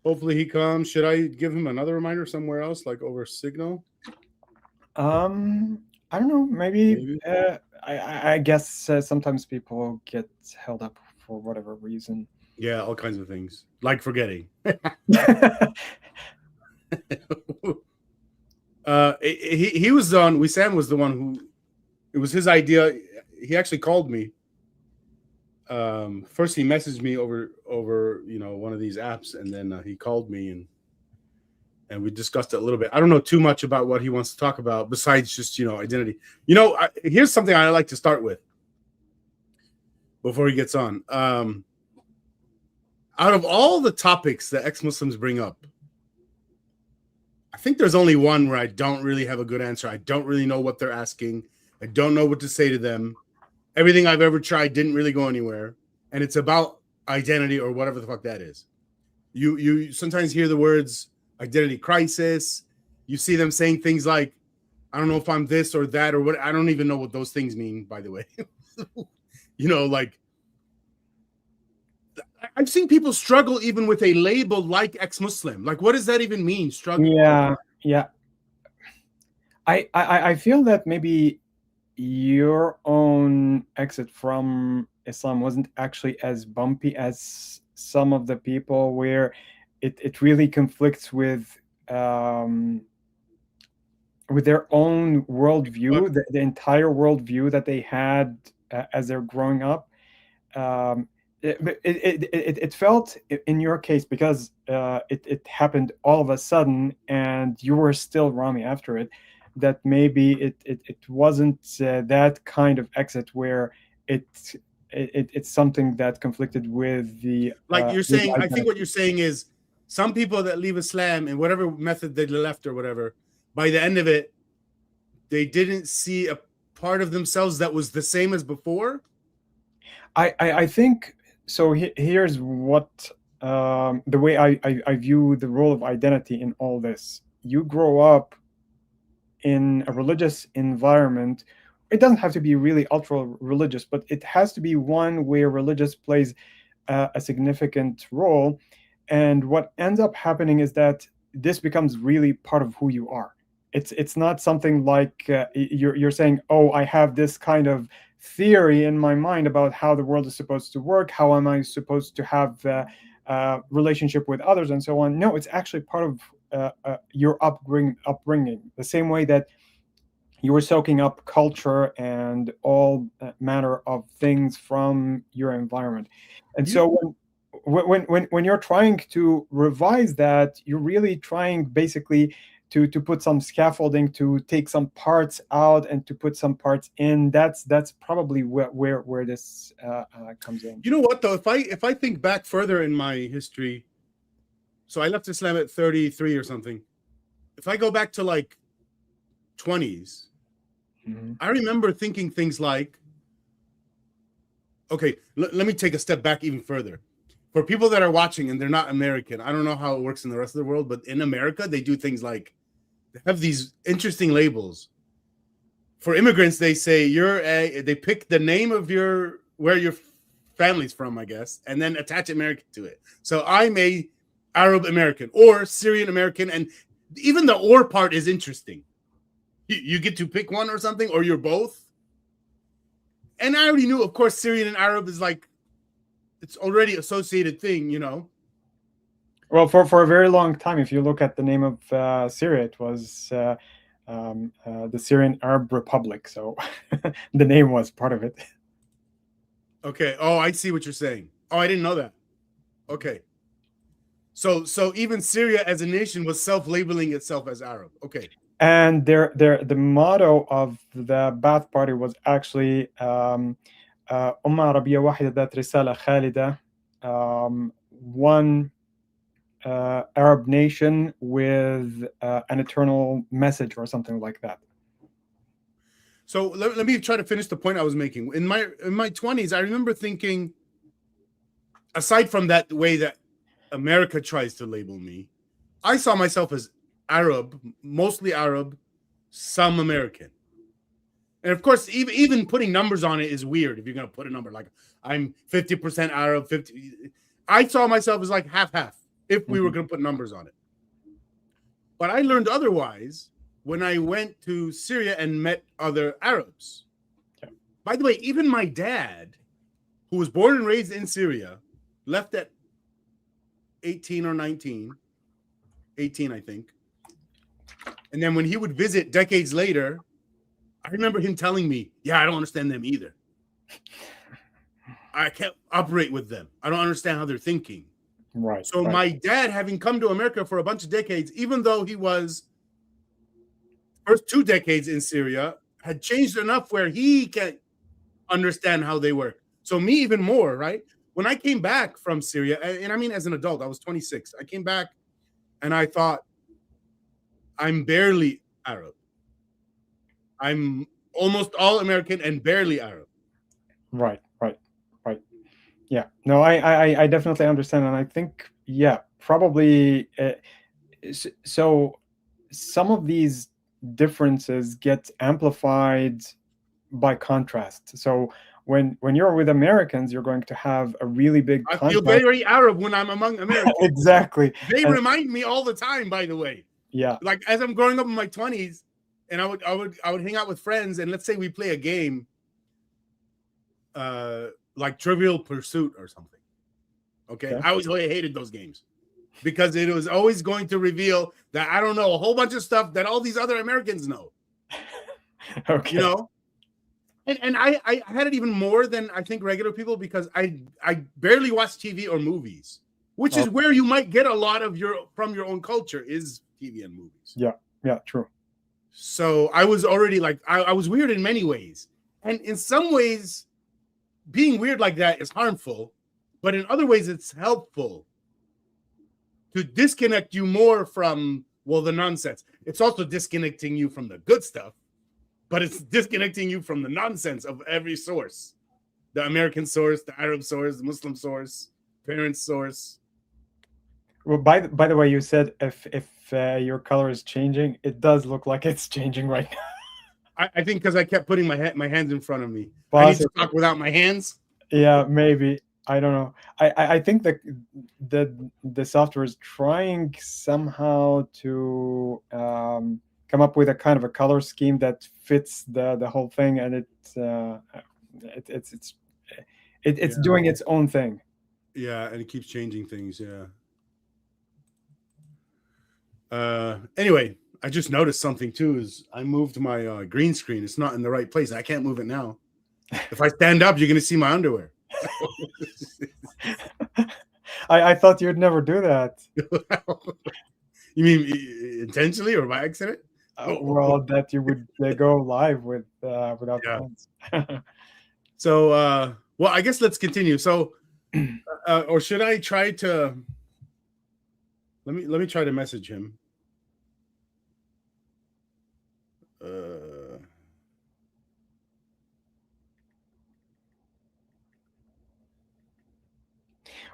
Hopefully he comes. Should I give him another reminder somewhere else, like over Signal? I don't know. Maybe Maybe. I guess sometimes people get held up for whatever reason. Yeah, all kinds of things, like forgetting. He was on. Wissam was the one who. It was his idea. He actually called me. First, he messaged me over one of these apps, and then he called me and we discussed it a little bit. I don't know too much about what he wants to talk about besides just identity. Here's something I like to start with before he gets on. Out of all the topics that ex-Muslims bring up, I think there's only one where I don't really have a good answer. I don't really know what they're asking. I don't know what to say to them. Everything I've ever tried didn't really go anywhere. And it's about identity or whatever the fuck that is. You sometimes hear the words identity crisis. You see them saying things like, I don't know if I'm this or that or what. I don't even know what those things mean, by the way. Like I've seen people struggle even with a label like ex-Muslim. Like, what does that even mean? Struggle? Yeah. I feel that maybe your own exit from Islam wasn't actually as bumpy as some of the people, where it really conflicts with their own worldview, the entire worldview that they had as they're growing up. It felt in your case, because it happened all of a sudden and you were still Rami after it, that maybe it wasn't that kind of exit where it's something that conflicted with the like you're with saying. I think identity. what you're saying is some people that leave Islam in whatever method they left or whatever, by the end of it, they didn't see a part of themselves that was the same as before. I think so. Here's what the way I view the role of identity in all this. You grow up in a religious environment. It doesn't have to be really ultra religious, but it has to be one where religious plays a significant role. And what ends up happening is that this becomes really part of who you are. It's not something like you're saying, oh, I have this kind of theory in my mind about how the world is supposed to work. How am I supposed to have relationship with others and so on? No, it's actually part of your upbringing. The same way that you were soaking up culture and all manner of things from your environment. And You, so when you're trying to revise that, you're really trying basically to put some scaffolding, to take some parts out and to put some parts in. That's probably where this comes in. you know what though? If I think back further in my history, so I left Islam at 33 or something. If I go back to like 20s, Mm-hmm. I remember thinking things like, okay, let me take a step back even further. For people that are watching and they're not American, I don't know how it works in the rest of the world, but in America, they do things like they have these interesting labels. For immigrants, they say they pick the name of where your family's from, I guess, and then attach American to it. So I'm a Arab American or Syrian American, and even the or part is interesting. You get to pick one or something, or you're both. And I already knew, of course, Syrian and Arab is like, it's already associated thing, Well, for a very long time, if you look at the name of Syria, it was the Syrian Arab Republic. So the name was part of it. Okay. Oh, I see what you're saying. Oh, I didn't know that. Okay. So even Syria as a nation was self-labeling itself as Arab. Okay. And the motto of the Ba'ath Party was actually Ummah Arabiya Wahida That Risala Khalida, one Arab nation with an eternal message or something like that. So let me try to finish the point I was making. In my 20s, I remember thinking, aside from that way that America tries to label me, I saw myself as Arab, mostly Arab, some American. And of course, even putting numbers on it is weird. If you're going to put a number like I'm 50% Arab, 50, I saw myself as like half. if we were going to put numbers on it. But I learned otherwise when I went to Syria and met other Arabs. Yeah. By the way, even my dad, who was born and raised in Syria, left at 18 or 19, 18, I think. And then when he would visit decades later, I remember him telling me, yeah, I don't understand them either. I can't operate with them. I don't understand how they're thinking. Right. So my dad, having come to America for a bunch of decades, even though he was first 2 decades in Syria, had changed enough where he can understand how they work. So me even more, right? When I came back from Syria, and I mean as an adult, I was 26. I came back and I thought, I'm barely Arab. I'm almost all American and barely Arab. Right. Yeah. No, I definitely understand, and I think, yeah, probably. So some of these differences get amplified by contrast. So when you're with Americans, you're going to have a really big I feel contrast. very Arab when I'm among Americans. Exactly. They remind me all the time, by the way. Yeah. Like as I'm growing up in my 20s, and I would hang out with friends, and let's say we play a game, like Trivial Pursuit or something. Okay. Yeah. I always hated those games because it was always going to reveal that I don't know a whole bunch of stuff that all these other Americans know. Okay. You know? And I had it even more than I think regular people because I barely watch TV or movies, which is where you might get a lot of from your own culture is TV and movies. Yeah, true. So I was already like, I was weird in many ways. And in some ways, being weird like that is harmful, but in other ways, it's helpful to disconnect you more from, well, the nonsense. It's also disconnecting you from the good stuff, but it's disconnecting you from the nonsense of every source. The American source, the Arab source, the Muslim source, parents' source. Well, by the way, you said if your color is changing, it does look like it's changing right now. I think because I kept putting my hands in front of me. Possibly. I need to talk without my hands. Yeah, maybe. I don't know. I think that the software is trying somehow to come up with a kind of a color scheme that fits the whole thing, and it's doing its own thing. Yeah, and it keeps changing things. Yeah. Anyway, I just noticed something too. Is I moved my green screen. It's not in the right place. I can't move it now. If I stand up, you're gonna see my underwear. I thought you'd never do that. You mean intentionally or by accident? Well, that you would go live without pants. So, well, I guess let's continue. So, or should I try to? Let me try to message him.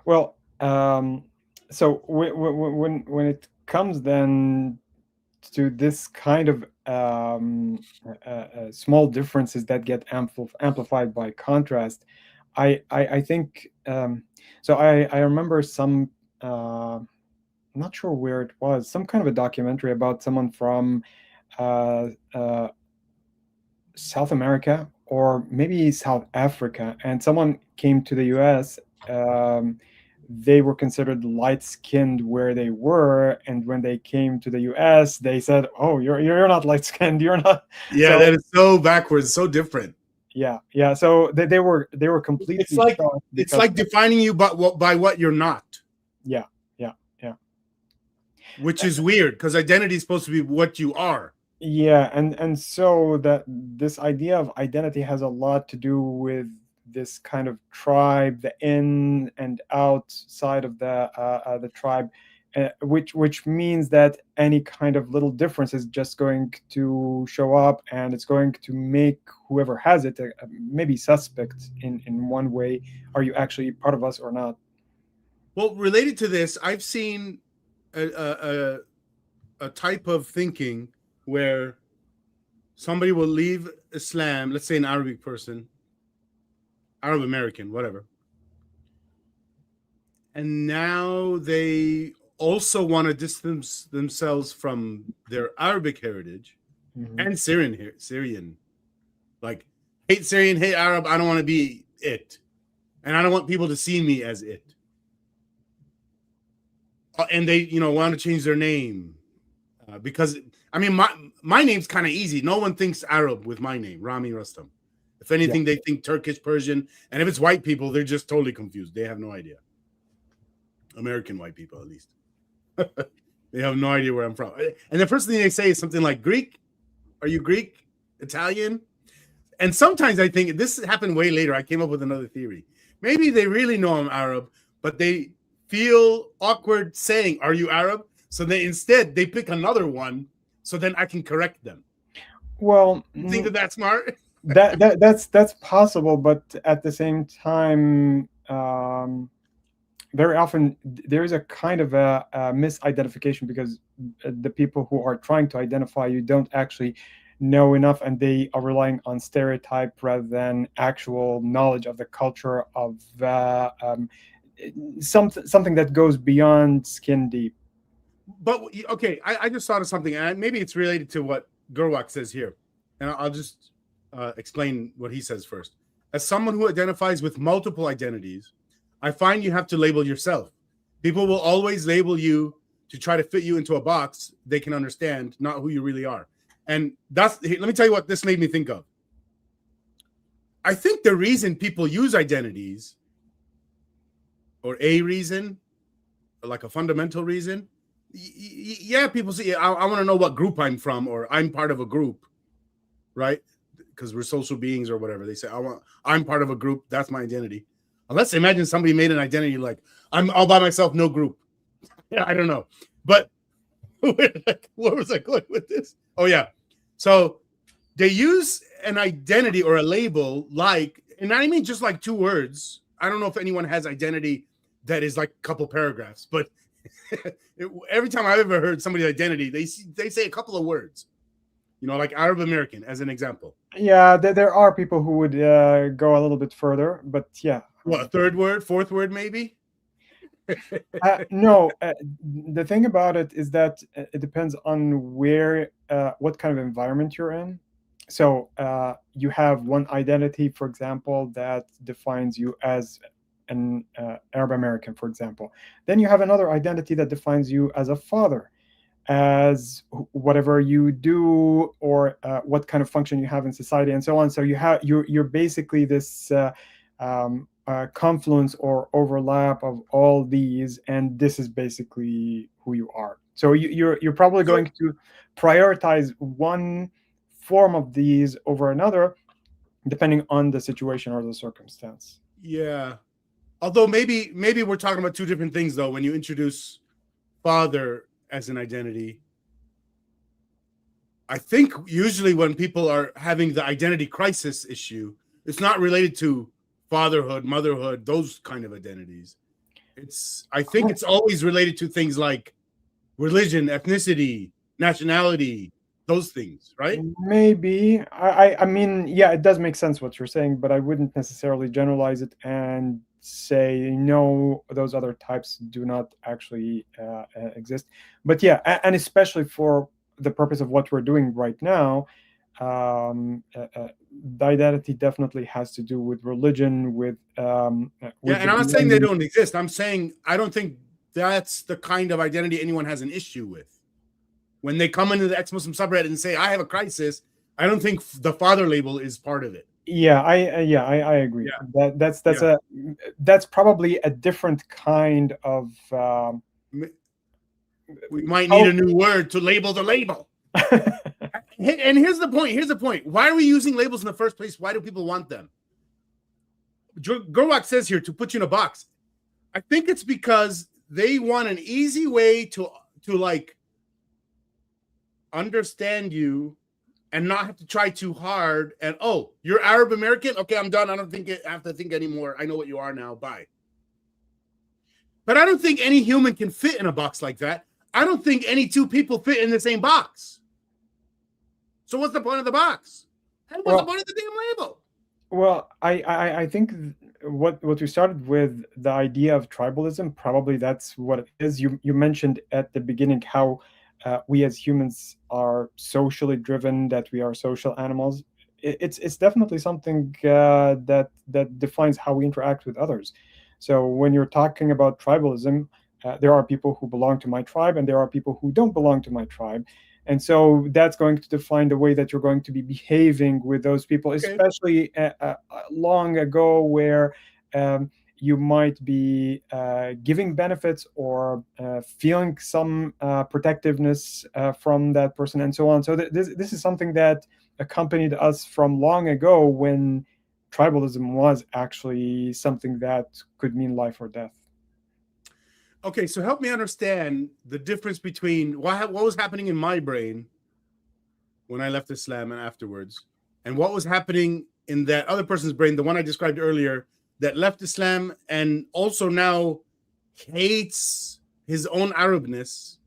Well, so when it comes then to this kind of small differences that get amplified by contrast, I think so. I remember some. I'm not sure where it was. Some kind of a documentary about someone from South America or maybe South Africa, and someone came to the U.S. They were considered light-skinned where they were, and when they came to the U.S., they said, "Oh, you're not light-skinned. You're not." Yeah, so, that is so backwards, so different. Yeah. So they were completely. It's like defining you by what you're not. Yeah. Which is weird because identity is supposed to be what you are. Yeah, and so that this idea of identity has a lot to do with this kind of tribe, the in and out side of the tribe, which means that any kind of little difference is just going to show up, and it's going to make whoever has it maybe suspect in one way. Are you actually part of us or not? Well, related to this, I've seen a type of thinking where somebody will leave Islam, let's say an Arabic person, Arab American, whatever, and now they also want to distance themselves from their Arabic heritage and Syrian. Like, hate Syrian, hate Arab. I don't want to be it. And I don't want people to see me as it. And they, want to change their name. Because, I mean, my name's kind of easy. No one thinks Arab with my name, Rami Rustam. If anything, they think Turkish, Persian. And if it's white people, they're just totally confused. They have no idea. American white people, at least. They have no idea where I'm from. And the first thing they say is something like, Greek? Are you Greek? Italian? And sometimes I think, this happened way later. I came up with another theory. Maybe they really know I'm Arab, but they feel awkward saying, are you Arab? So instead they pick another one, so then I can correct them. Well, you think that's smart? that's possible, but at the same time, very often there is a kind of a misidentification, because the people who are trying to identify you don't actually know enough, and they are relying on stereotype rather than actual knowledge of the culture of something that goes beyond skin deep. But okay, I just thought of something, and maybe it's related to what Gerwak says here, and I'll just explain what he says first. As someone who identifies with multiple identities, I find you have to label yourself. People will always label you to try to fit you into a box they can understand, not who you really are. And let me tell you what this made me think of. I think the reason people use identities, or a reason, or like a fundamental reason, people say, I want to know what group I'm from, or I'm part of a group, right? Because we're social beings or whatever. They say, I'm part of a group. That's my identity. Unless imagine somebody made an identity like, I'm all by myself, no group. Yeah, I don't know. But where was I going with this? Oh, yeah. So they use an identity or a label like, and I mean just like 2 words. I don't know if anyone has identity that is like a couple paragraphs, but every time I've ever heard somebody's identity, they say a couple of words, like Arab American as an example. Yeah, there are people who would go a little bit further, but yeah. What, 3rd word, 4th word, maybe? No, the thing about it is that it depends on what kind of environment you're in. So you have one identity, for example, that defines you as an Arab American, for example. Then you have another identity that defines you as a father, as whatever you do, or what kind of function you have in society, and so on. So you're basically this confluence or overlap of all these, and this is basically who you are. So you're probably going to prioritize one form of these over another, depending on the situation or the circumstance. Yeah. Although maybe we're talking about 2 different things, though, when you introduce father as an identity. I think usually when people are having the identity crisis issue, it's not related to fatherhood, motherhood, those kind of identities. I think it's always related to things like religion, ethnicity, nationality, those things, right? Maybe. I mean, yeah, it does make sense what you're saying, but I wouldn't necessarily generalize it and say no, those other types do not actually exist. But yeah, and especially for the purpose of what we're doing right now, the identity definitely has to do with religion, with and I'm not saying they don't exist. I'm saying I don't think that's the kind of identity anyone has an issue with. When they come into the ex-Muslim subreddit and say, I have a crisis, I don't think the father label is part of it. Yeah, I agree. Yeah. That's probably a different kind of. We might need a new word to label the label. And here's the point. Why are we using labels in the first place? Why do people want them? Gerwak says here to put you in a box. I think it's because they want an easy way to like understand you and not have to try too hard. And you're Arab American? Okay, I'm done. I don't think I have to think anymore. I know what you are now. Bye. But I don't think any human can fit in a box like that. I don't think any 2 people fit in the same box. So what's the point of the box? And what's the point of the damn label? Well, I think what we started with, the idea of tribalism, probably that's what it is. You mentioned at the beginning how we as humans are socially driven, that we are social animals. It's definitely something that defines how we interact with others. So when you're talking about tribalism, there are people who belong to my tribe, and there are people who don't belong to my tribe. And so that's going to define the way that you're going to be behaving with those people, Okay. especially long ago, where you might be giving benefits or feeling some protectiveness from that person, and so on. So this is something that accompanied us from long ago, when tribalism was actually something that could mean life or death. Okay, so help me understand the difference between what was happening in my brain when I left Islam and afterwards, and what was happening in that other person's brain, the one I described earlier, that left Islam and also now hates his own Arabness,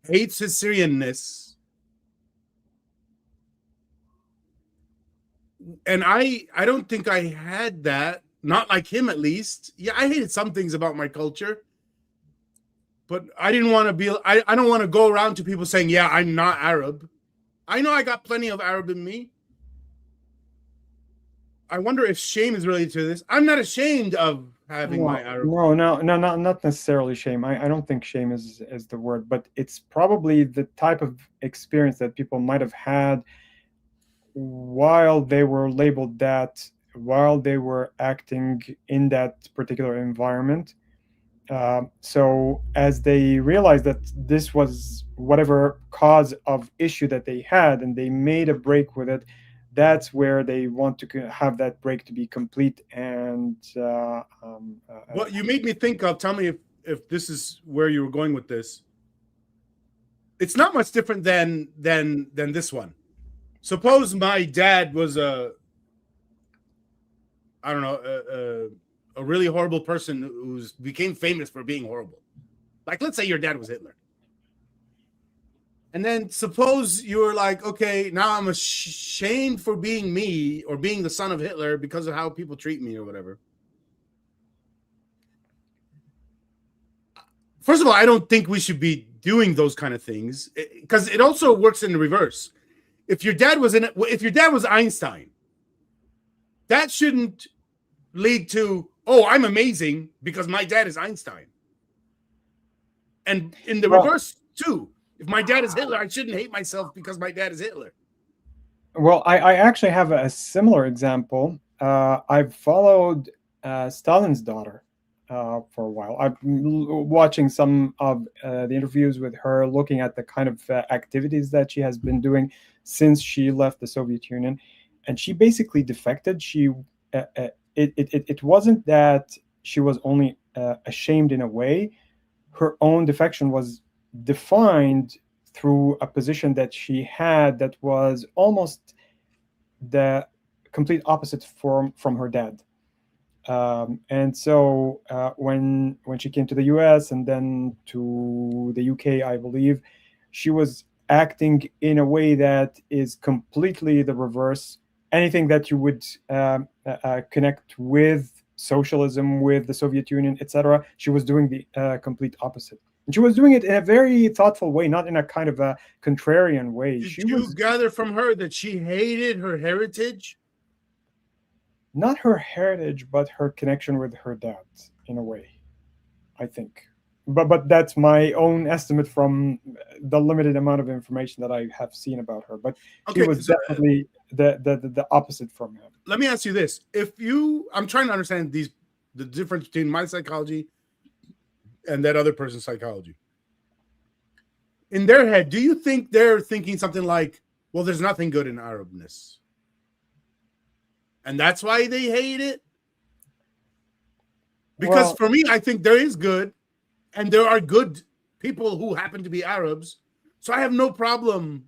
hates his Syrianness. And I don't think I had that, not like him at least. Yeah, I hated some things about my culture, but I didn't want to be, I don't want to go around to people saying, yeah, I'm not Arab. I know I got plenty of Arab in me. I wonder if shame is related to this. I'm not ashamed of having my Arab. No, not necessarily shame. I don't think shame is the word, but it's probably the type of experience that people might have had while they were labeled that, while they were acting in that particular environment. So as they realized that this was whatever cause of issue that they had, and they made a break with it, that's where they want to have that break to be complete. And What you made me think of, tell me if this is where you were going with this. It's not much different than this one. Suppose my dad was a really horrible person who became famous for being horrible. Like, let's say your dad was Hitler. And then suppose you were like, okay, now I'm ashamed for being me or being the son of Hitler because of how people treat me or whatever. First of all, I don't think we should be doing those kind of things, because it also works in the reverse. If your dad was Einstein, that shouldn't lead to, oh, I'm amazing because my dad is Einstein. And in the reverse too, if my dad is Hitler, I shouldn't hate myself because my dad is Hitler. Well, I actually have a similar example. I've followed Stalin's daughter for a while. I've been watching some of the interviews with her, looking at the kind of activities that she has been doing since she left the Soviet Union, and she basically defected. It wasn't that she was only ashamed in a way. Her own defection was defined through a position that she had that was almost the complete opposite from her dad. And so when she came to the US and then to the UK, I believe, she was acting in a way that is completely the reverse. Anything that you would connect with socialism, with the Soviet Union, etc., she was doing the complete opposite. And she was doing it in a very thoughtful way, not in a kind of a contrarian way. Did you gather from her that she hated her heritage? Not her heritage, but her connection with her dad, in a way, I think. But that's my own estimate from the limited amount of information that I have seen about her. But she was definitely the opposite from him. Let me ask you this: I'm trying to understand the difference between my psychology and that other person's psychology. In their head, do you think they're thinking something like, well, there's nothing good in Arabness, and that's why they hate it? Because for me, I think there is good, and there are good people who happen to be Arabs. So I have no problem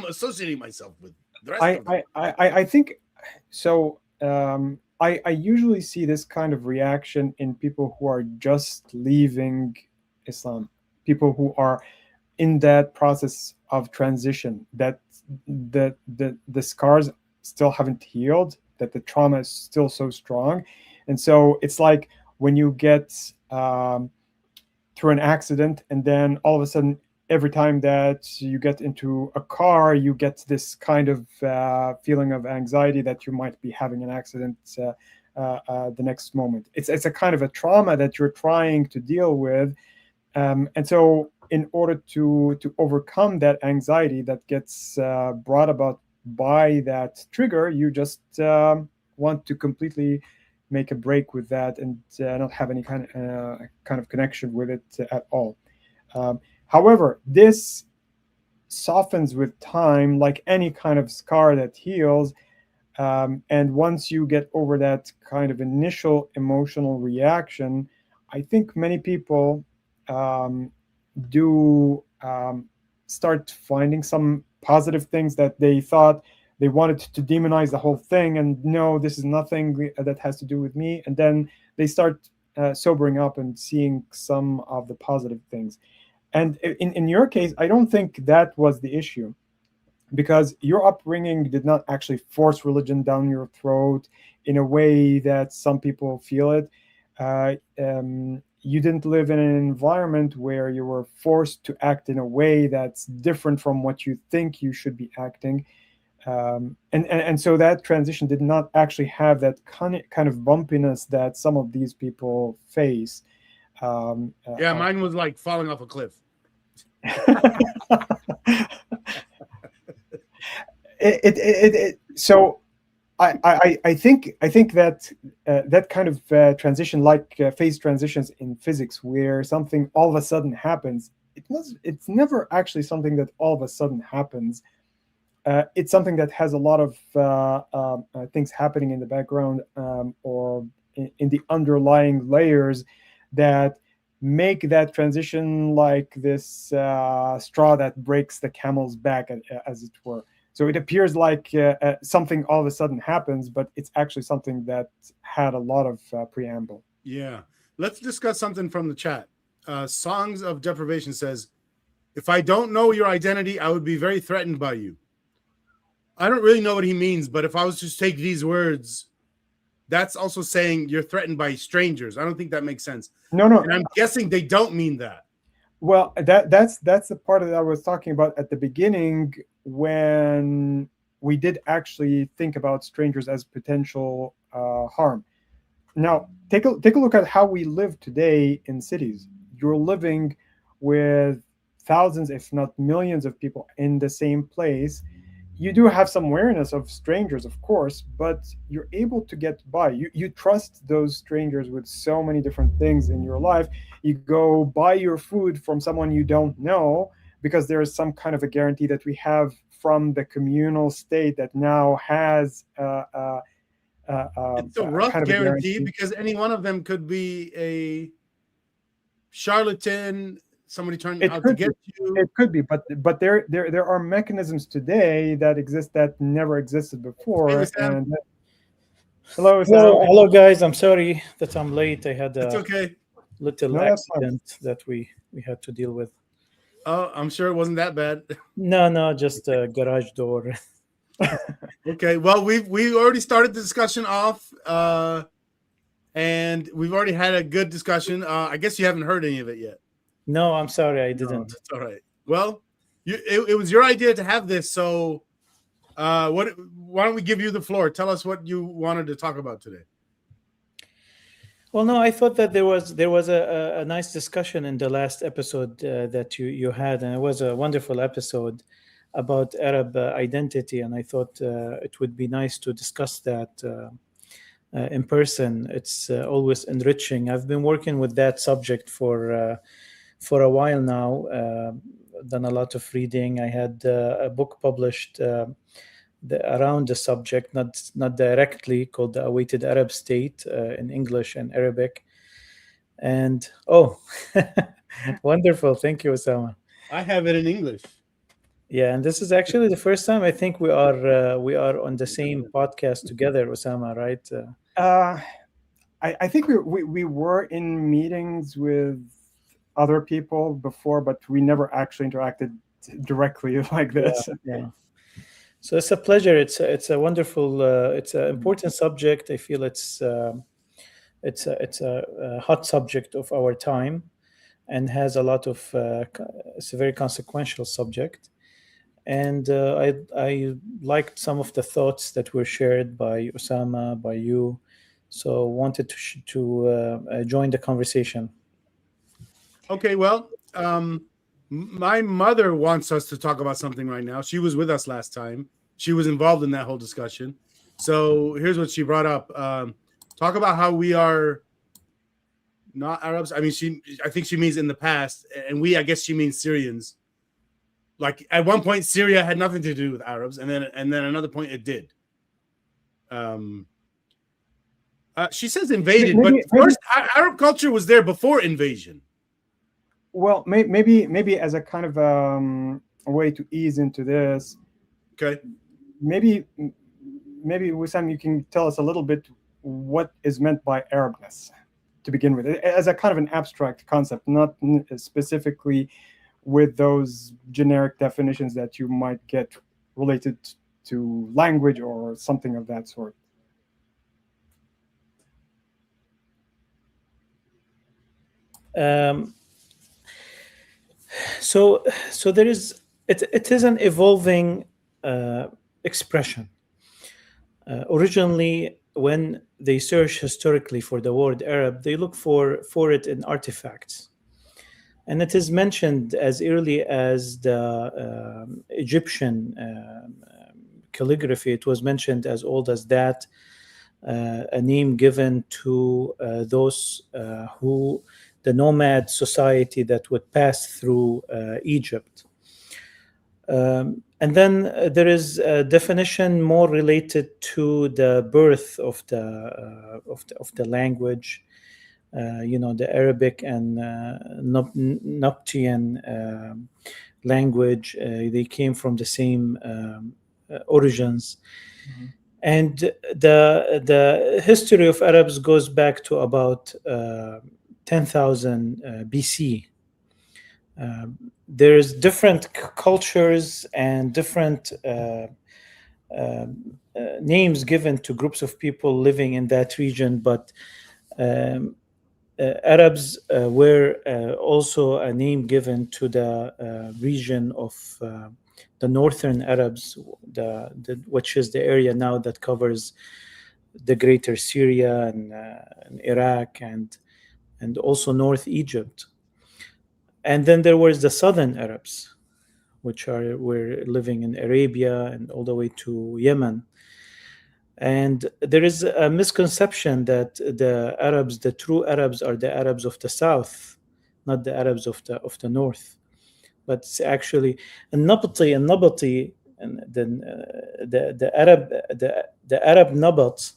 associating myself with the rest of them. I think so. I usually see this kind of reaction in people who are just leaving Islam, people who are in that process of transition, that the scars still haven't healed, that the trauma is still so strong. And so it's like when you get through an accident, and then all of a sudden, every time that you get into a car, you get this kind of feeling of anxiety that you might be having an accident the next moment. It's a kind of a trauma that you're trying to deal with, and so in order to overcome that anxiety that gets brought about by that trigger, you just want to completely make a break with that and not have any kind of connection with it at all. However, this softens with time, like any kind of scar that heals. And once you get over that kind of initial emotional reaction, I think many people do start finding some positive things that they thought they wanted to demonize the whole thing, and no, this is nothing that has to do with me. And then they start sobering up and seeing some of the positive things. And in your case, I don't think that was the issue, because your upbringing did not actually force religion down your throat in a way that some people feel it. You didn't live in an environment where you were forced to act in a way that's different from what you think you should be acting. And so that transition did not actually have that kind of bumpiness that some of these people face. Yeah, mine was like falling off a cliff. So I think that that kind of transition, like phase transitions in physics, where something all of a sudden happens, it's never actually something that all of a sudden happens. It's something that has a lot of things happening in the background, or in the underlying layers, that make that transition like this straw that breaks the camel's back, as it were. So it appears like something all of a sudden happens, but it's actually something that had a lot of preamble. Yeah. Let's discuss something from the chat. Songs of Deprivation says, if I don't know your identity, I would be very threatened by you. I don't really know what he means, but if I was to take these words, that's also saying you're threatened by strangers. I don't think that makes sense. No. And I'm guessing they don't mean that. Well, that's the part that I was talking about at the beginning, when we did actually think about strangers as potential harm. Now, take a look at how we live today in cities. You're living with thousands, if not millions, of people in the same place. You do have some awareness of strangers, of course, but you're able to get by. You trust those strangers with so many different things in your life. You go buy your food from someone you don't know, because there is some kind of a guarantee that we have from the communal state that now has it's a rough kind of guarantee, because any one of them could be a charlatan, somebody trying out to get you. It could be, but there are mechanisms today that exist that never existed before. Hey, and hello, guys. I'm sorry that I'm late. I had It's okay. Little accident that we had to deal with. Oh, I'm sure it wasn't that bad. No, just a garage door. Okay, well, we already started the discussion off, and we've already had a good discussion. I guess you haven't heard any of it yet. No, I'm sorry, I didn't. No, that's all right. Well, it was your idea to have this, so why don't we give you the floor? Tell us what you wanted to talk about today. Well, no, I thought that there was a nice discussion in the last episode that you had, and it was a wonderful episode about Arab identity, and I thought it would be nice to discuss that in person. It's always enriching. I've been working with that subject for a while now, done a lot of reading. I had a book published around the subject, not directly, called The Awaited Arab State in English and Arabic. And wonderful. Thank you, Osama. I have it in English. Yeah, and this is actually the first time I think we are on the same podcast together, Osama, right? I think we were in meetings with other people before, but we never actually interacted directly like this. Yeah. So it's a pleasure. It's a wonderful, it's an important subject. I feel it's a hot subject of our time, and has a lot of. It's a very consequential subject, and I liked some of the thoughts that were shared by Osama, by you, so wanted to join the conversation. Okay, well, my mother wants us to talk about something right now. She was with us last time. She was involved in that whole discussion. So here's what she brought up. Talk about how we are not Arabs. I mean, I think she means in the past, and I guess she means Syrians. Like at one point, Syria had nothing to do with Arabs, and then another point it did. She says invaded, Maybe- but first Arab culture was there before invasion. Well, maybe as a kind of a way to ease into this, Okay. maybe Wissam, you can tell us a little bit what is meant by Arabness to begin with, as a kind of an abstract concept, not specifically with those generic definitions that you might get related to language or something of that sort. So there is it is an evolving expression. Originally, when they search historically for the word Arab, they look for it in artifacts, and it is mentioned as early as the Egyptian calligraphy. It was mentioned as old as that, a name given to those who the nomad society that would pass through Egypt. And then there is a definition more related to the birth of the language. The Arabic and Nubtian language. They came from the same origins. Mm-hmm. And the history of Arabs goes back to about 10,000 BC. There's different cultures and different names given to groups of people living in that region, but Arabs were also a name given to the region of the northern Arabs, which is the area now that covers the greater Syria and Iraq and also North Egypt. And then there was the southern Arabs, which were living in Arabia and all the way to Yemen. And there is a misconception that the true Arabs are the Arabs of the south, not the Arabs of the north. But it's actually a Nabati, and then the Arab Nabat.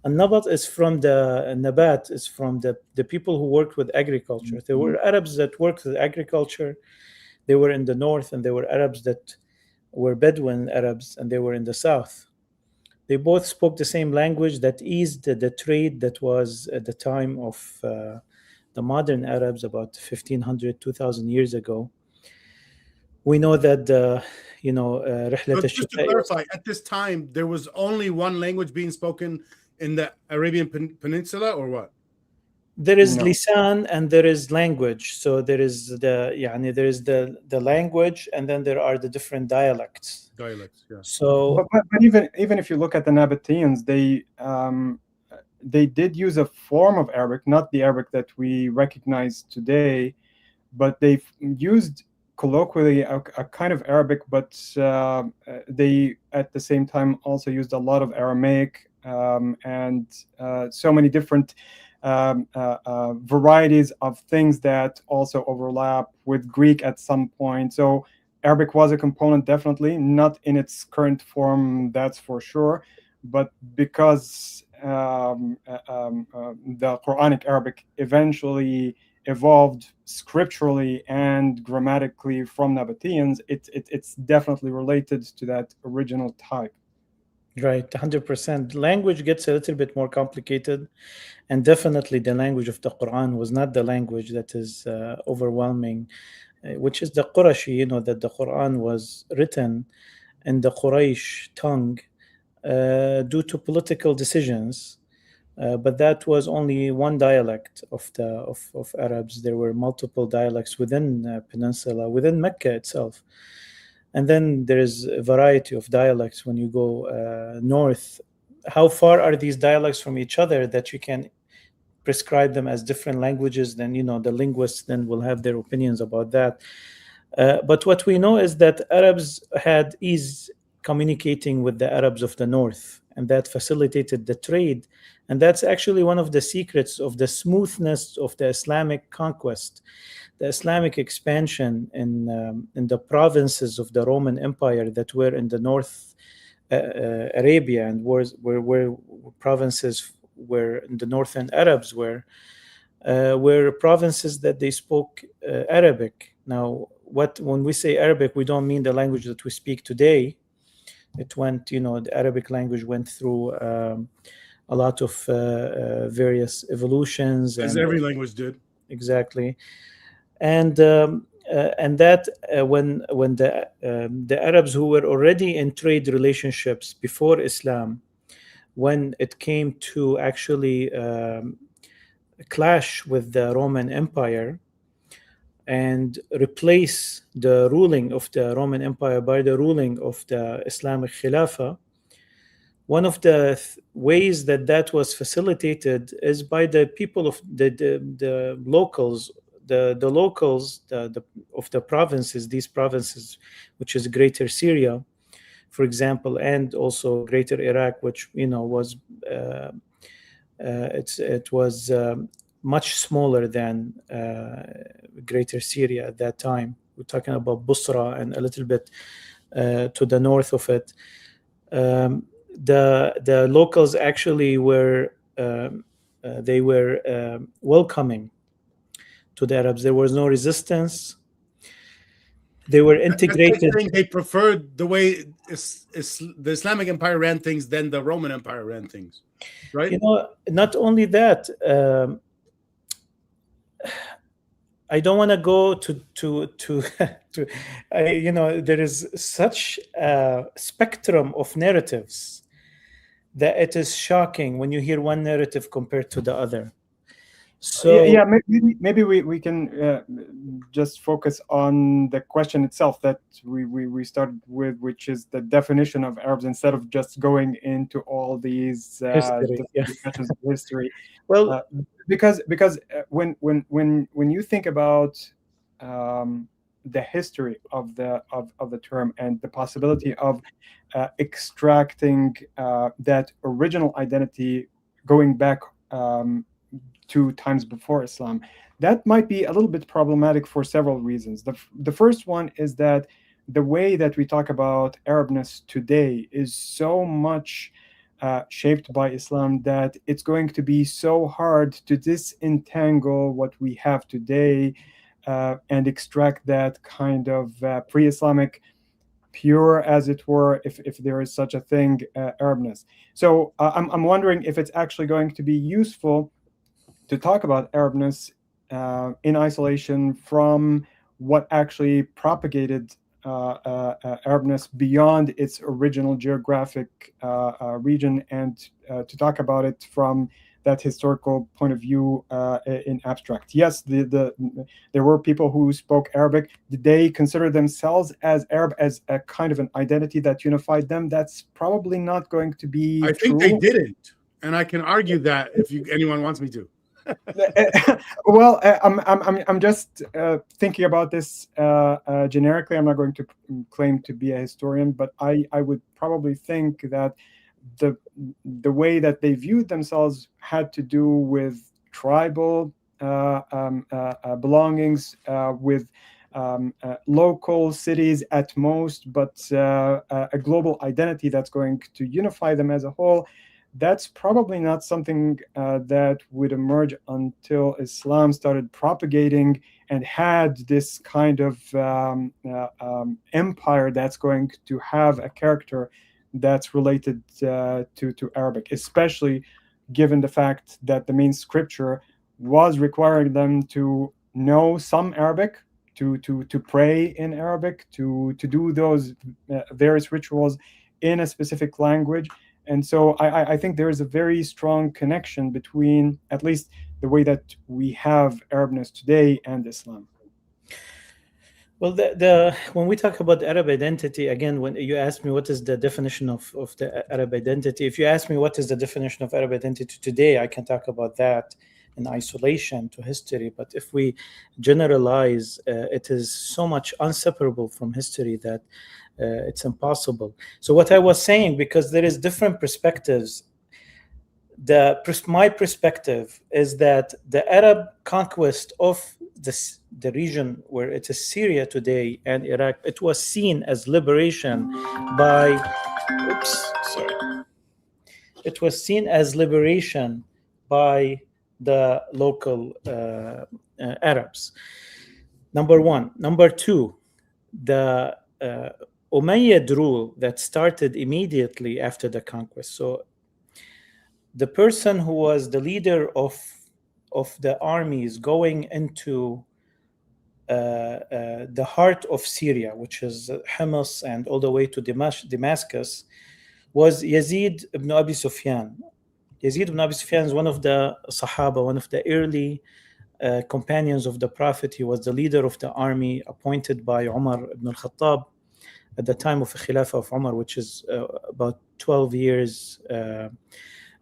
And Nabat is from the Nabat, is from the people who worked with agriculture. There were Arabs that worked with agriculture. They were in the north, and there were Arabs that were Bedouin Arabs, and they were in the south. They both spoke the same language that eased the trade that was at the time of the modern Arabs about 1,500, 2,000 years ago. We know that just to clarify, at this time, there was only one language being spoken in the Arabian Peninsula, or what? There is lisan and there is language. So there is the language, and then there are the different dialects. Yeah. So, but even if you look at the Nabateans, they did use a form of Arabic, not the Arabic that we recognize today, but they used colloquially a kind of Arabic, but they at the same time also used a lot of Aramaic and so many different varieties of things that also overlap with Greek at some point. So Arabic was a component, definitely, not in its current form, that's for sure, but because the Quranic Arabic eventually evolved scripturally and grammatically from Nabateans, it's definitely related to that original type. Right, 100%. Language gets a little bit more complicated, and definitely the language of the Quran was not the language that is overwhelming, which is the Qurashi, that the Quran was written in the Quraysh tongue due to political decisions. But that was only one dialect of Arabs. There were multiple dialects within Peninsula, within Mecca itself. And then there is a variety of dialects when you go north. How far are these dialects from each other that you can prescribe them as different languages? Then, the linguists then will have their opinions about that. But what we know is that Arabs had ease communicating with the Arabs of the north, and that facilitated the trade. And that's actually one of the secrets of the smoothness of the Islamic conquest, the Islamic expansion in the provinces of the Roman Empire that were in the North Arabia, and where provinces were in the northern Arabs were provinces that they spoke Arabic. Now, when we say Arabic, we don't mean the language that we speak today. It went, the Arabic language went through a lot of various evolutions, as every language did. Exactly. And that when the Arabs who were already in trade relationships before Islam, when it came to actually clash with the Roman Empire and replace the ruling of the Roman Empire by the ruling of the Islamic Khilafah, one of the ways that was facilitated is by the people of the locals, the locals of the provinces, these provinces, which is Greater Syria, for example, and also Greater Iraq, which was it was much smaller than Greater Syria at that time. We're talking about Busra and a little bit to the north of it. The locals actually were they were welcoming to the Arabs. There was no resistance. They were integrated. They preferred the way the Islamic Empire ran things than the Roman Empire ran things, right? Not only that. I don't want to go to there is such a spectrum of narratives that it is shocking when you hear one narrative compared to the other. So maybe we can just focus on the question itself that we started with, which is the definition of Arabs, instead of just going into all these discussions of history. Well, because when you think about the history of the term and the possibility of extracting that original identity going back 2 times before Islam, that might be a little bit problematic for several reasons. The first one is that the way that we talk about Arabness today is so much shaped by Islam that it's going to be so hard to disentangle what we have today and extract that kind of pre-Islamic, pure, as it were, if there is such a thing, Arabness. So I'm wondering if it's actually going to be useful to talk about Arabness in isolation from what actually propagated Arabness beyond its original geographic region, and to talk about it from that historical point of view in abstract. Yes, there were people who spoke Arabic. Did they consider themselves as Arab, as a kind of an identity that unified them? That's probably not going to be true. I think they didn't, and I can argue that if anyone wants me to. Well, I'm just thinking about this generically. I'm not going to claim to be a historian, but I would probably think that the way that they viewed themselves had to do with tribal belongings, with local cities at most, but a global identity that's going to unify them as a whole. That's probably not something that would emerge until Islam started propagating and had this kind of empire that's going to have a character that's related to Arabic, especially given the fact that the main scripture was requiring them to know some Arabic, to pray in Arabic, to do those various rituals in a specific language. And so I think there is a very strong connection between at least the way that we have Arabness today and Islam. Well, when we talk about Arab identity, again, when you ask me what is the definition of the Arab identity, if you ask me what is the definition of Arab identity today, I can talk about that in isolation to history. But if we generalize, it is so much inseparable from history that it's impossible. So what I was saying, because there is different perspectives, my perspective is that the Arab conquest of the region where it is Syria today and Iraq, it was seen as liberation by it was seen as liberation by the local Arabs. Number one. Number two, the Umayyad rule that started immediately after the conquest. So the person who was the leader of the armies going into the heart of Syria, which is Hamas and all the way to Damascus, was Yazid ibn Abi Sufyan. Yazid ibn Abi Sufyan is one of the Sahaba, one of the early companions of the Prophet. He was the leader of the army appointed by Umar ibn al-Khattab at the time of the Khilafah of Umar, which is about 12 years.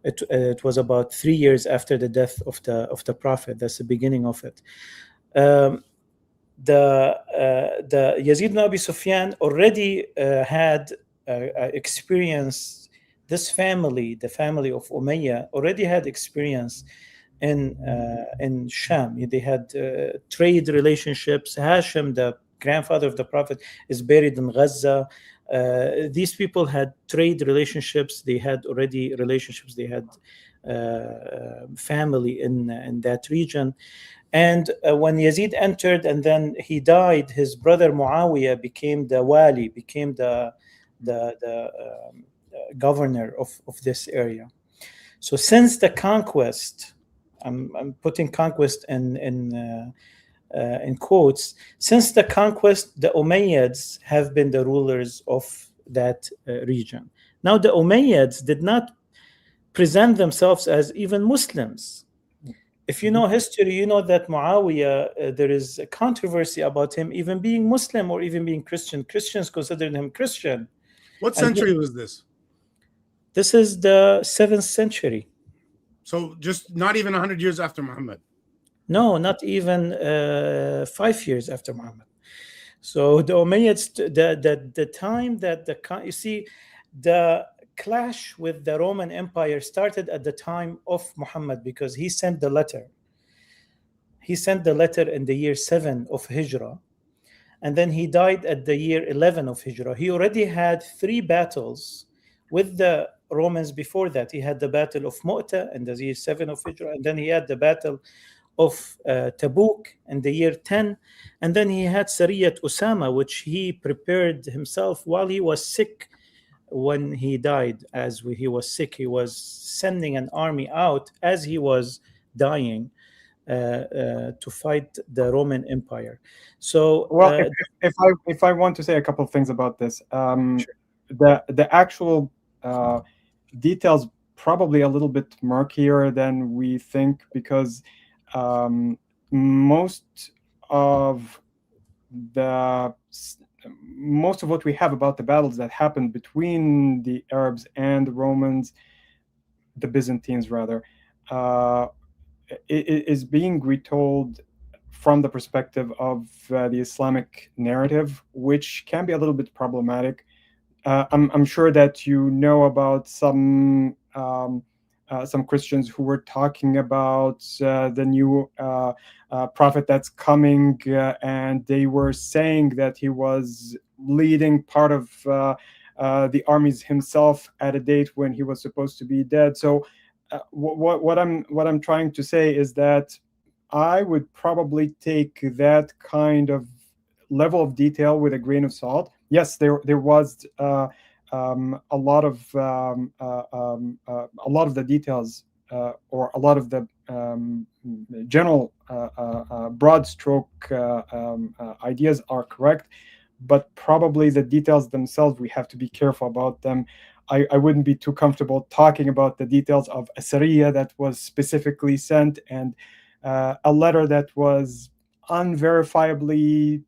It was about 3 years after the death of the Prophet. That's the beginning of it. The Yazid ibn Abi Sufyan already had experience. This family, the family of Umayyah, already had experience in Sham. They had trade relationships. Hashim, the grandfather of the Prophet, is buried in Gaza. These people had trade relationships. They had already relationships. They had family in that region. And when Yazid entered and then he died, his brother Muawiyah became the wali, became the governor of this area. So since the conquest, I'm putting conquest in quotes, since the conquest, the Umayyads have been the rulers of that region. Now, the Umayyads did not present themselves as even Muslims. If you know history, you know that Muawiyah, there is a controversy about him even being Muslim or even being Christian. Christians considered him Christian. What century was this? This is the 7th century. So just not even 100 years after Muhammad. No, not even 5 years after Muhammad. So the Umayyads, the time that you see, the clash with the Roman Empire started at the time of Muhammad, because he sent the letter. He sent the letter in the year 7 of Hijrah, and then he died at the year 11 of Hijrah. He already had 3 battles with the Romans before that. He had the battle of Mu'tah in the year 7 of Hijrah, and then he had the battle of Tabuk in the year 10, and then he had Sariyat Usama, which he prepared himself while he was sick. When he died, he was sick, he was sending an army out as he was dying to fight the Roman Empire. So, well, if I want to say a couple of things about this, sure. the actual details probably a little bit murkier than we think, because most of what we have about the battles that happened between the Arabs and the Romans, the Byzantines rather, is being retold from the perspective of the Islamic narrative, which can be a little bit problematic. I'm sure that you know about some Christians who were talking about the new prophet that's coming, and they were saying that he was leading part of the armies himself at a date when he was supposed to be dead. So what I'm trying to say is that I would probably take that kind of level of detail with a grain of salt. Yes, there was a lot of the details or a lot of the general broad stroke ideas are correct, but probably the details themselves, we have to be careful about them. I wouldn't be too comfortable talking about the details of a Sariya that was specifically sent and a letter that was unverifiably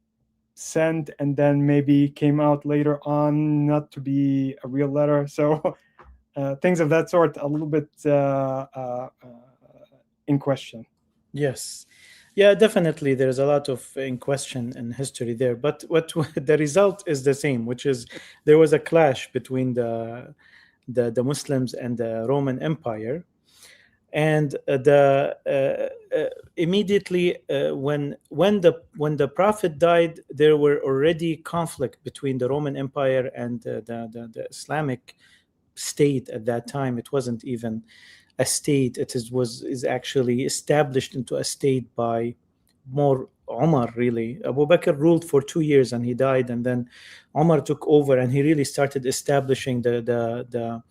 sent and then maybe came out later on not to be a real letter. So things of that sort, a little bit in question. Yes. Yeah, definitely. There's a lot of in question in history there, but what the result is the same, which is there was a clash between the Muslims and the Roman Empire, and immediately when the Prophet died, there were already conflict between the Roman Empire and the Islamic state at that time. It wasn't even a state. It is actually established into a state by more Omar, really. Abu Bakr ruled for 2 years and he died, and then Omar took over and he really started establishing the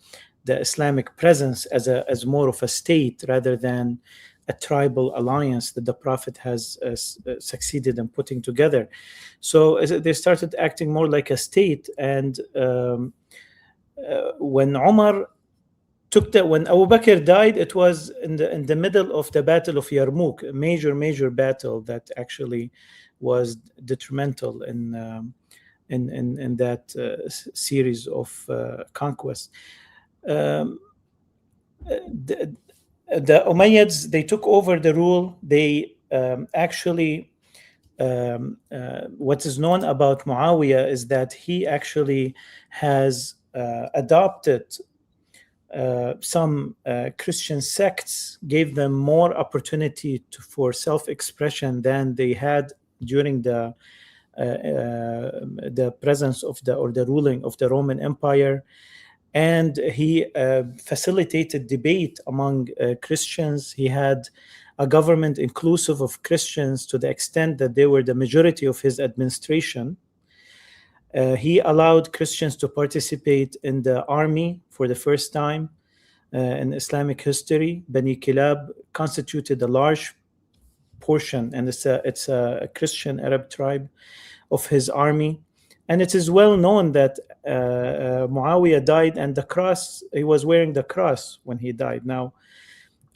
Islamic presence as more of a state rather than a tribal alliance that the Prophet has succeeded in putting together. So they started acting more like a state, and when when Abu Bakr died, it was in the middle of the Battle of Yarmouk, a major battle that actually was detrimental in that series of conquests. The Umayyads, they took over the rule. They actually, what is known about Muawiyah is that he actually has adopted some Christian sects, gave them more opportunity for self-expression than they had during the presence of the ruling of the Roman Empire. And he facilitated debate among Christians. He had a government inclusive of Christians to the extent that they were the majority of his administration. He allowed Christians to participate in the army for the first time in Islamic history. Bani Kilab constituted a large portion, and it's a Christian Arab tribe, of his army. And it is well known that Muawiyah died, and he was wearing the cross when he died. Now,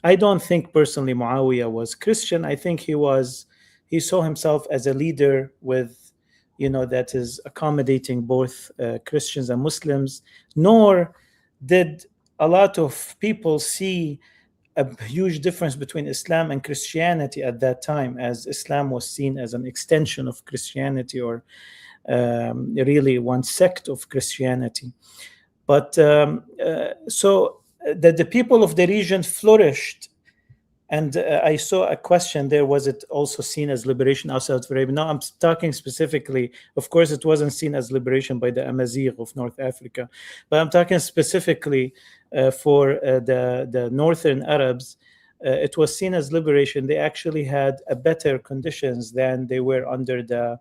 I don't think personally Muawiyah was Christian. I think he saw himself as a leader that is accommodating both Christians and Muslims, nor did a lot of people see a huge difference between Islam and Christianity at that time, as Islam was seen as an extension of Christianity, or really one sect of Christianity. But so the people of the region flourished. And I saw a question there, was it also seen as liberation outside of Arabia? No, I'm talking specifically, of course, it wasn't seen as liberation by the Amazigh of North Africa, but I'm talking specifically for the Northern Arabs. It was seen as liberation. They actually had a better conditions than they were under the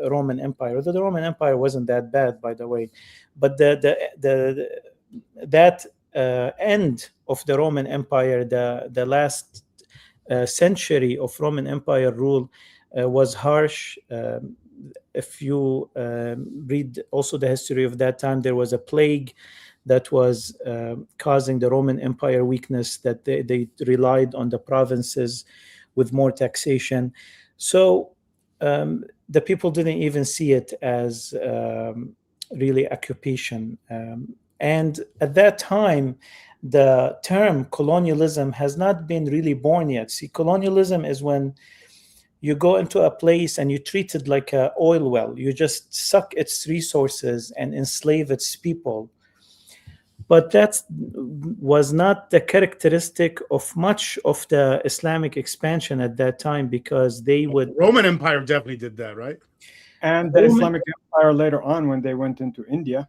Roman Empire. Although the Roman Empire wasn't that bad, by the way, but that end of the Roman Empire, the last century of Roman Empire rule was harsh. If you read also the history of that time, there was a plague that was causing the Roman Empire weakness, that they relied on the provinces with more taxation. So the people didn't even see it as really occupation. And at that time, the term colonialism has not been really born yet. See, colonialism is when you go into a place and you treat it like an oil well. You just suck its resources and enslave its people. But that was not the characteristic of much of the Islamic expansion at that time, because they would... Roman Empire definitely did that, right? And the Islamic Empire later on, when they went into India.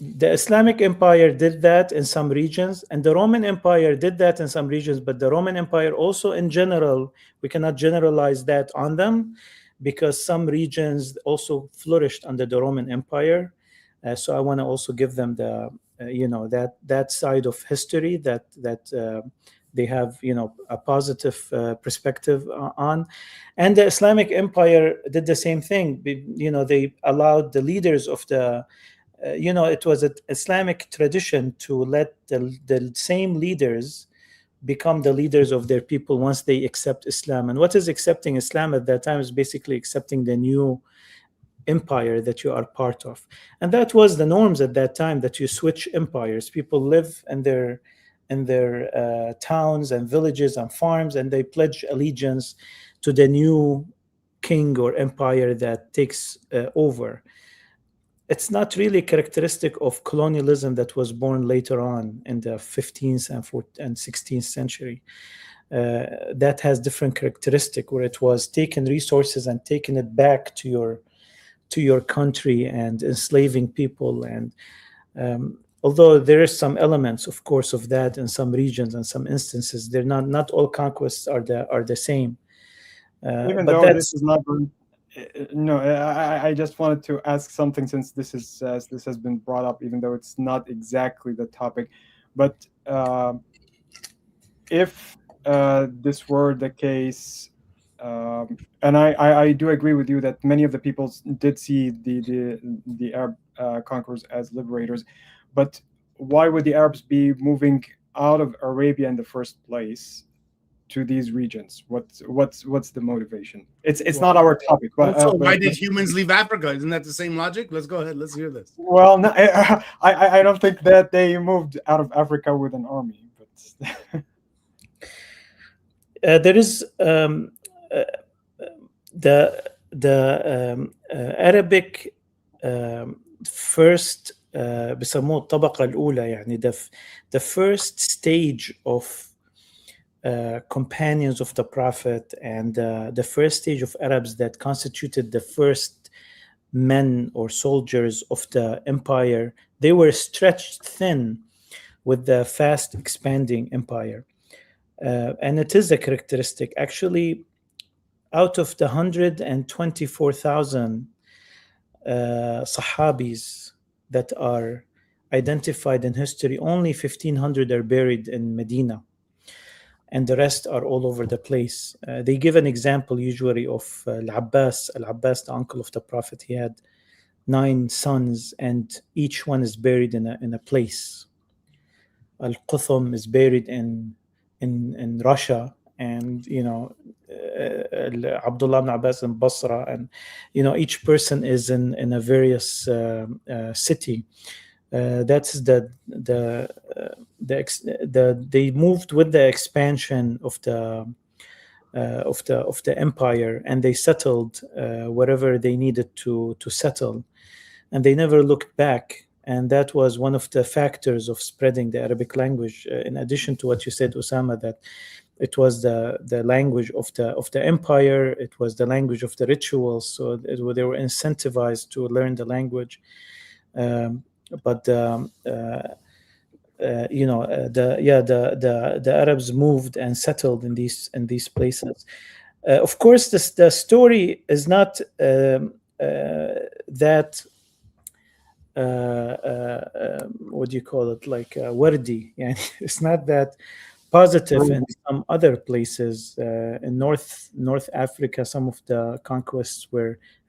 The Islamic Empire did that in some regions, and the Roman Empire did that in some regions, but the Roman Empire also in general, we cannot generalize that on them, because some regions also flourished under the Roman Empire. So I want to also give them the, that side of history, that they have a positive perspective on. And the Islamic Empire did the same thing. They allowed the leaders of the it was an Islamic tradition to let the same leaders become the leaders of their people once they accept Islam. And what is accepting Islam at that time is basically accepting the new empire that you are part of. And that was the norms at that time, that you switch empires. People live in their towns and villages and farms, and they pledge allegiance to the new king or empire that takes over. It's not really characteristic of colonialism that was born later on in the 15th and 16th century. That has different characteristic, where it was taking resources and taking it back to your country and enslaving people. And although there is some elements, of course, of that in some regions and some instances, they're not all conquests are the same. Even but though that's this is not no, I just wanted to ask something, since this has been brought up, even though it's not exactly the topic. But if this were the case, and I do agree with you that many of the peoples did see the Arab conquerors as liberators, but why would the Arabs be moving out of Arabia in the first place to these regions? What's the motivation? It's not our topic, but Also, why did humans leave Africa? Isn't that the same logic? Let's go ahead. Let's hear this. Well, no, I don't think that they moved out of Africa with an army, but there is the Arabic first بسموه الطبقة الأولى, يعني the first stage of companions of the Prophet, and the first stage of Arabs that constituted the first men or soldiers of the empire. They were stretched thin with the fast expanding empire. And it is a characteristic. Actually, out of the 124,000 Sahabis that are identified in history, only 1,500 are buried in Medina, and the rest are all over the place. They give an example usually of Al-Abbas, the uncle of the Prophet. He had 9 sons, and each one is buried in a place. Al-Quthum is buried in Russia, and Abdullah ibn Abbas in Basra, and each person is in a various city. That's they moved with the expansion of the empire, and they settled wherever they needed to settle, and they never looked back. And that was one of the factors of spreading the Arabic language. In addition to what you said, Osama, that it was the language of the empire, it was the language of the rituals, so they were incentivized to learn the language. But the Arabs moved and settled in these places. Of course, the story is not that what do you call it, like wardi. Yeah, it's not that positive in some other places. In North Africa, some of the conquests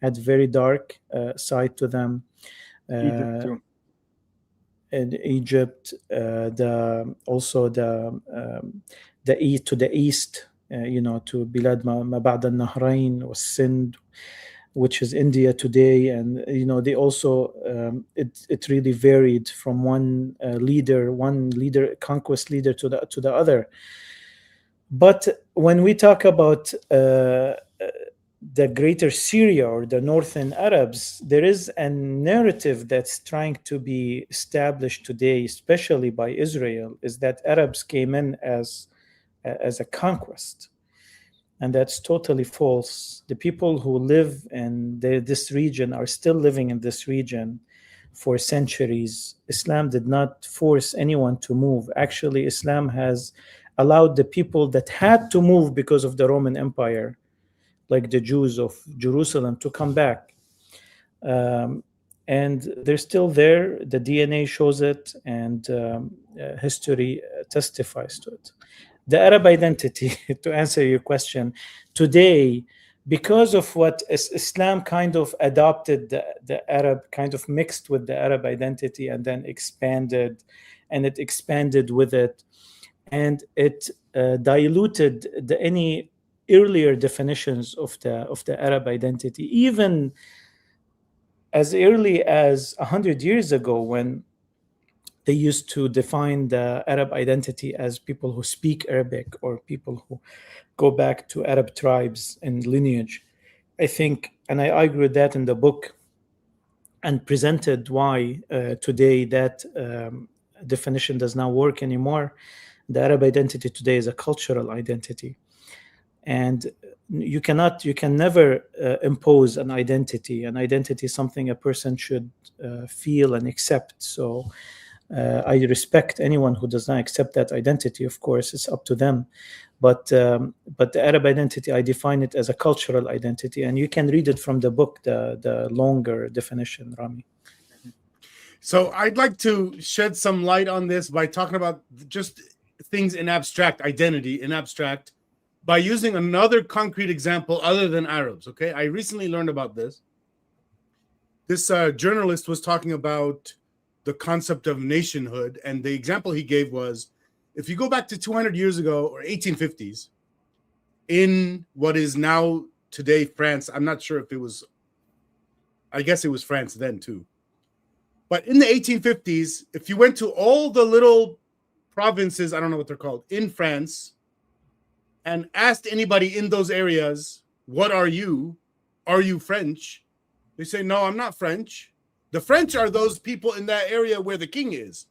had very dark side to them. Egypt too. In Egypt, also to the east, to Bilad ma ba'd al-Nahrain was Sind, which is India today, and they also it really varied from one conquest leader to the other. But when we talk about the greater Syria or the northern Arabs, there is a narrative that's trying to be established today, especially by Israel, is that Arabs came in as a conquest. And that's totally false. The people who live in this region are still living in this region for centuries. Islam did not force anyone to move. Actually, Islam has allowed the people that had to move because of the Roman Empire, like the Jews of Jerusalem, to come back. And they're still there. The DNA shows it, and history testifies to it. the Arab identity, to answer your question, today, because of what Islam kind of adopted, the Arab kind of mixed with the Arab identity and then expanded, and it expanded with it, and it diluted any earlier definitions of the Arab identity, even as early as 100 years ago, when they used to define the Arab identity as people who speak Arabic or people who go back to Arab tribes and lineage. I think, and I argued that in the book and presented why today that definition does not work anymore. The Arab identity today is a cultural identity. And you can never impose an identity. An identity is something a person should feel and accept. So I respect anyone who does not accept that identity. Of course, it's up to them. But the Arab identity, I define it as a cultural identity, and you can read it from the book, the longer definition, Rami. So I'd like to shed some light on this by talking about just things in abstract, identity in abstract, by using another concrete example other than Arabs. Okay, I recently learned about this. This journalist was talking about the concept of nationhood, and the example he gave was, if you go back to 200 years ago or 1850s, in what is now today France, I'm not sure if it was, I guess it was France then too. But in the 1850s, if you went to all the little provinces, I don't know what they're called, in France, and asked anybody in those areas, what are you? Are you French? They say, no, I'm not French. The French are those people in that area where the king is.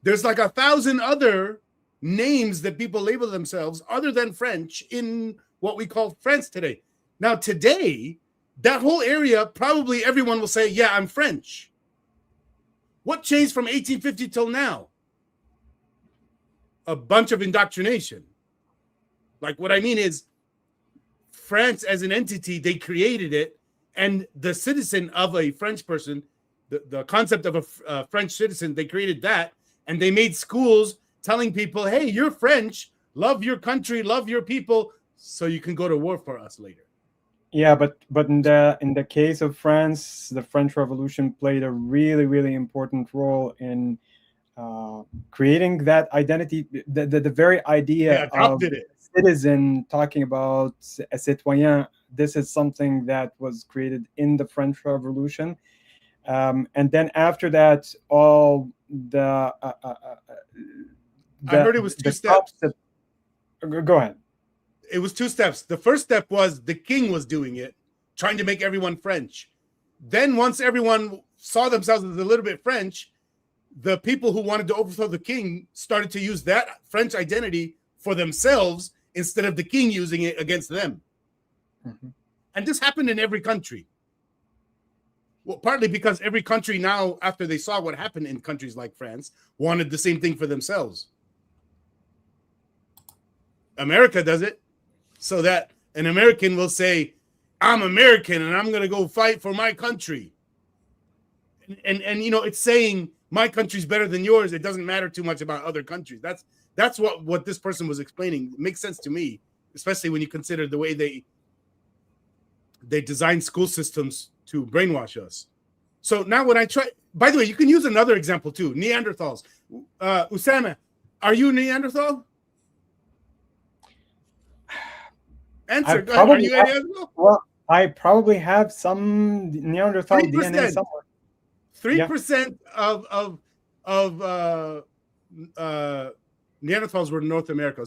There's like 1,000 other names that people label themselves other than French in what we call France today. Now, today, that whole area, probably everyone will say, yeah, I'm French. What changed from 1850 till now? A bunch of indoctrination. Like, what I mean is, France as an entity, they created it, and the citizen of a French person, the concept of a French citizen, they created that, and they made schools telling people, hey, you're French, love your country, love your people, so you can go to war for us later. Yeah, but in the case of France, the French Revolution played a really, really important role in creating that identity. The very idea of citizen, talking about a citoyen, this is something that was created in the French Revolution. And then after that, all I heard it was two steps. Go ahead. It was two steps. The first step was the king was doing it, trying to make everyone French. Then once everyone saw themselves as a little bit French, the people who wanted to overthrow the king started to use that French identity for themselves instead of the king using it against them. Mm-hmm. And this happened in every country. Well, partly because every country now, after they saw what happened in countries like France, wanted the same thing for themselves. America does it so that an American will say, I'm American and I'm going to go fight for my country. And you know, it's saying my country's better than yours. It doesn't matter too much about other countries. That's what this person was explaining. It makes sense to me, especially when you consider the way they design school systems to brainwash us. So now when I try, by the way, you can use another example too, Neanderthals. Usama, are you Neanderthal? Answer. Are you Neanderthal? Well, I probably have some Neanderthal 3%. DNA somewhere. 3% of Neanderthals were in North America.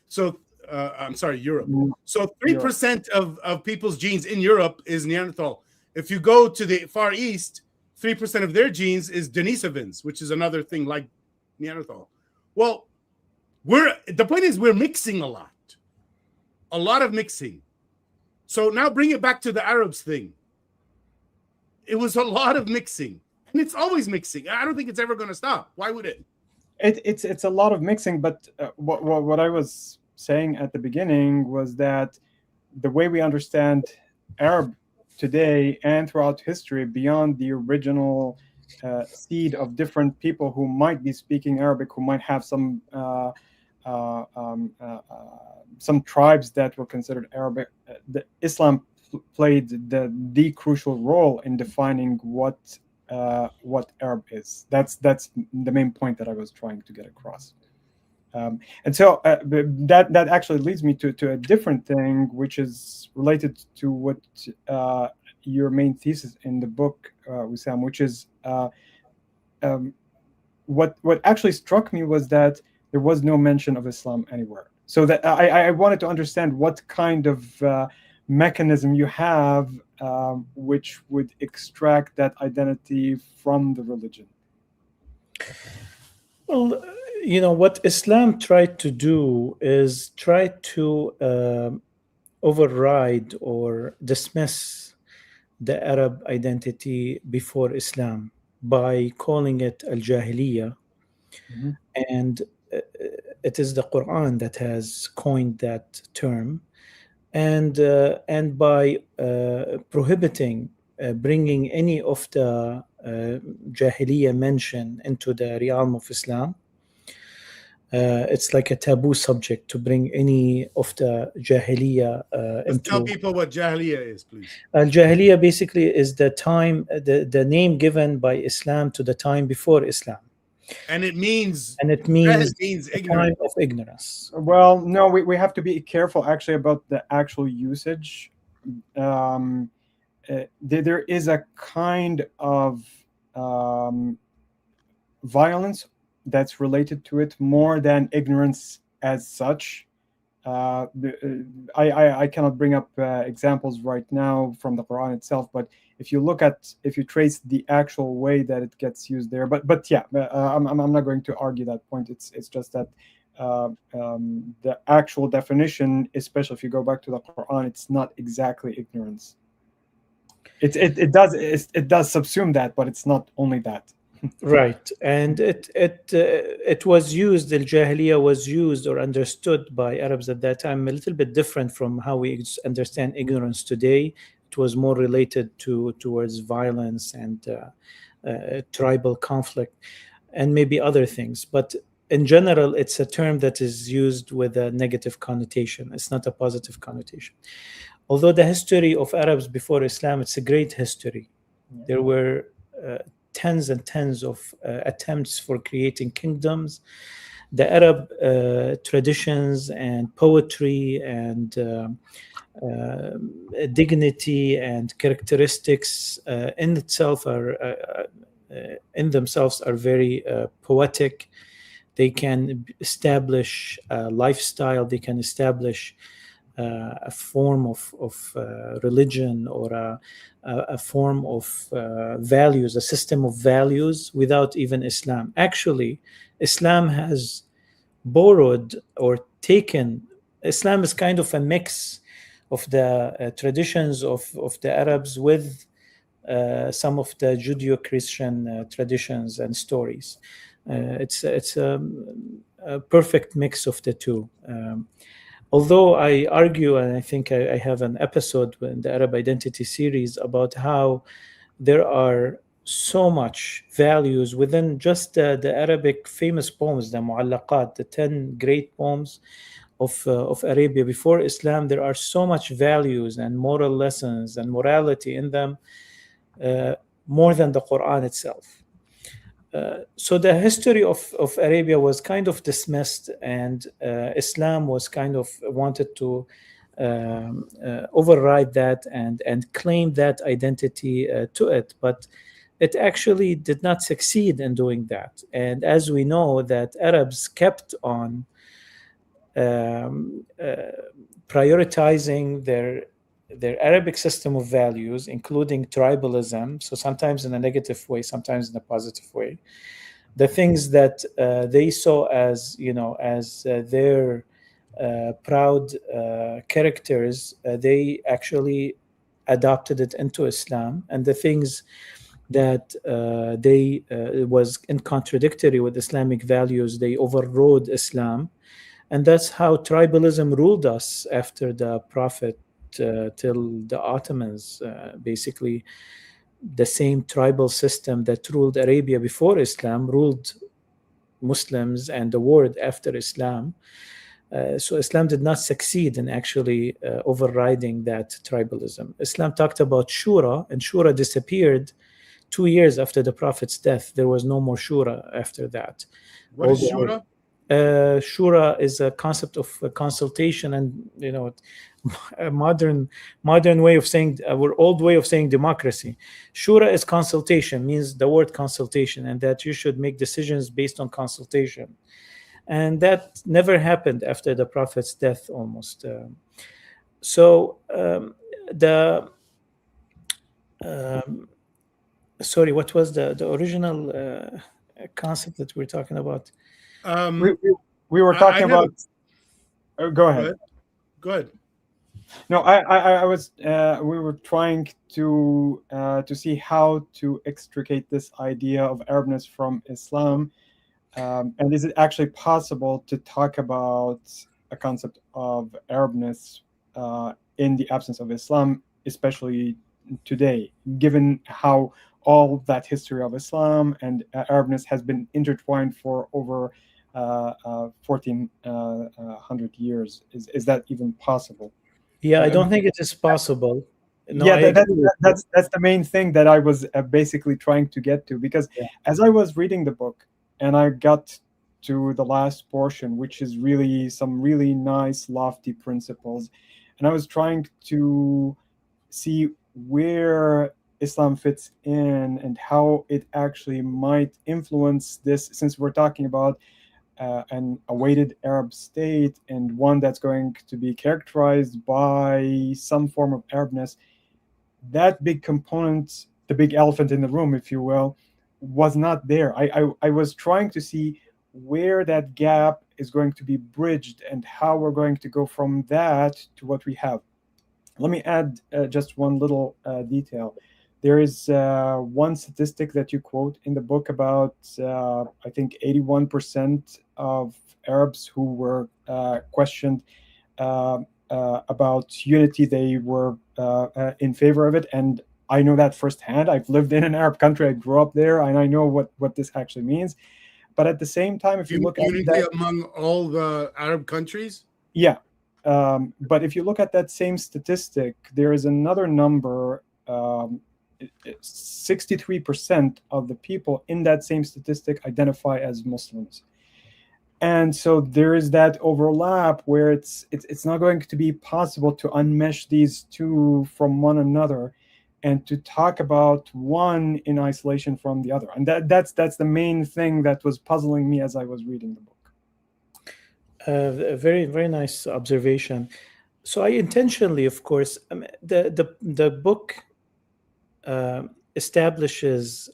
So I'm sorry, Europe. So 3% of people's genes in Europe is Neanderthal. If you go to the Far East, 3% of their genes is Denisovans, which is another thing like Neanderthal. Well, the point is we're mixing a lot of mixing. So now bring it back to the Arabs thing. It was a lot of mixing, and it's always mixing. I don't think it's ever going to stop. Why would it? It's a lot of mixing, but what I was saying at the beginning was that the way we understand Arab today and throughout history, beyond the original seed of different people who might be speaking Arabic, who might have some some tribes that were considered Arabic, Islam played the crucial role in defining what Arab is. That's the main point that I was trying to get across. And so that actually leads me to a different thing, which is related to what your main thesis in the book, Wissam, which is what actually struck me was that there was no mention of Islam anywhere. So that I wanted to understand what kind of mechanism you have which would extract that identity from the religion. Well, what Islam tried to do is try to override or dismiss the Arab identity before Islam by calling it al-Jahiliyyah. Mm-hmm. And it is the Quran that has coined that term. And by prohibiting bringing any of the Jahiliyyah mention into the realm of Islam, it's like a taboo subject to bring any of the Jahiliyyah into. Tell people what Jahiliyyah is, please. Al-Jahiliyyah basically is the time, the name given by Islam to the time before Islam. And it means ignorance. Time of ignorance. Well, no, we have to be careful actually about the actual usage. There is a kind of violence that's related to it more than ignorance as such. I cannot bring up examples right now from the Quran itself, but if you trace the actual way that it gets used there, but yeah, I'm not going to argue that point. It's just that the actual definition, especially if you go back to the Quran, it's not exactly ignorance. It does subsume that, but it's not only that. Right, and it was used. Al-Jahiliyyah was used or understood by Arabs at that time a little bit different from how we understand ignorance today. It was more related towards violence and tribal conflict, and maybe other things. But in general, it's a term that is used with a negative connotation. It's not a positive connotation. Although the history of Arabs before Islam, it's a great history. There were tens and tens of attempts for creating kingdoms. The Arab traditions and poetry and dignity and characteristics in themselves are very poetic. They can establish a lifestyle. They can establish a form of religion or a form of values, a system of values without even Islam. Actually, Islam has borrowed or taken. Islam is kind of a mix of the traditions of the Arabs with some of the Judeo-Christian traditions and stories. It's a perfect mix of the two. Although I argue, and I think I have an episode in the Arab Identity series about how there are so much values within just the Arabic famous poems, the Mu'allaqat, the 10 great poems of Arabia before Islam. There are so much values and moral lessons and morality in them, more than the Quran itself. So the history of Arabia was kind of dismissed, and Islam was kind of wanted to override that and claim that identity to it, but it actually did not succeed in doing that. And as we know, that Arabs kept on prioritizing their Arabic system of values, including tribalism, so sometimes in a negative way, sometimes in a positive way. The things that they saw as, their proud characters, they actually adopted it into Islam. And the things that they was in contradictory with Islamic values, they overrode Islam. And that's how tribalism ruled us after the Prophet till the Ottomans. Basically, the same tribal system that ruled Arabia before Islam ruled Muslims and the world after Islam. So Islam did not succeed in actually overriding that tribalism. Islam talked about shura, and shura disappeared 2 years after the Prophet's death. There was no more shura after that. What is shura? Shura is a concept of consultation, and a modern way of saying, our old way of saying democracy. Shura is consultation, means the word consultation, and that you should make decisions based on consultation. And that never happened after the Prophet's death, almost. Sorry, what was the original concept that we're talking about? We were talking about. Go ahead. Go ahead. No, I was. We were trying to see how to extricate this idea of Arabness from Islam, and is it actually possible to talk about a concept of Arabness in the absence of Islam, especially today, given how all that history of Islam and Arabness has been intertwined for over 1400 years. Is that even possible? Yeah, I don't think it is possible. No, yeah, that's the main thing that I was basically trying to get to, because as I was reading the book and I got to the last portion, which is really some really nice, lofty principles, and I was trying to see where Islam fits in and how it actually might influence this, since we're talking about an awaited Arab state and one that's going to be characterized by some form of Arabness. That big component, the big elephant in the room, if you will, was not there. I was trying to see where that gap is going to be bridged and how we're going to go from that to what we have. Let me add just one little detail. There is one statistic that you quote in the book about, I think, 81% of Arabs who were questioned about unity, they were in favor of it. And I know that firsthand. I've lived in an Arab country. I grew up there, and I know what this actually means. But at the same time, if you look at unity among all the Arab countries? Yeah. But if you look at that same statistic, there is another number. 63% of the people in that same statistic identify as Muslims. And so there is that overlap where it's not going to be possible to unmesh these two from one another and to talk about one in isolation from the other. And that's the main thing that was puzzling me as I was reading the book. Very, very nice observation. So I intentionally, of course, the book establishes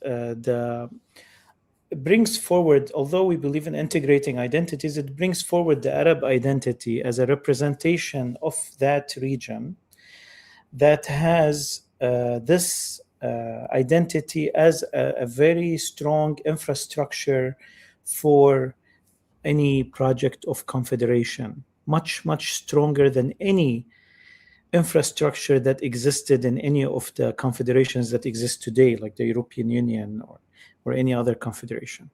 brings forward, although we believe in integrating identities, it brings forward the Arab identity as a representation of that region that has this identity as a very strong infrastructure for any project of confederation, much, much stronger than any infrastructure that existed in any of the confederations that exist today, like the European Union or any other confederation.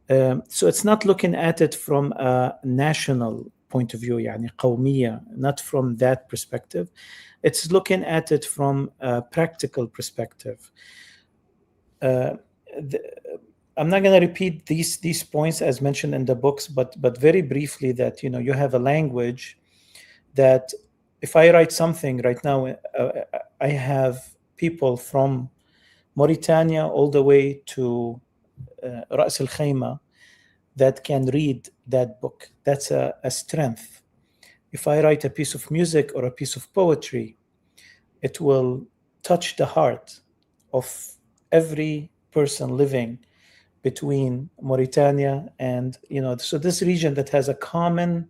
So it's not looking at it from a national point of view, يعني قومية, not from that perspective. It's looking at it from a practical perspective. I'm not going to repeat these points as mentioned in the books, but very briefly, that you have a language that, if I write something right now, I have people from Mauritania all the way to Ras Al Khaimah that can read that book. That's a strength. If I write a piece of music or a piece of poetry, it will touch the heart of every person living between Mauritania and, so this region that has a common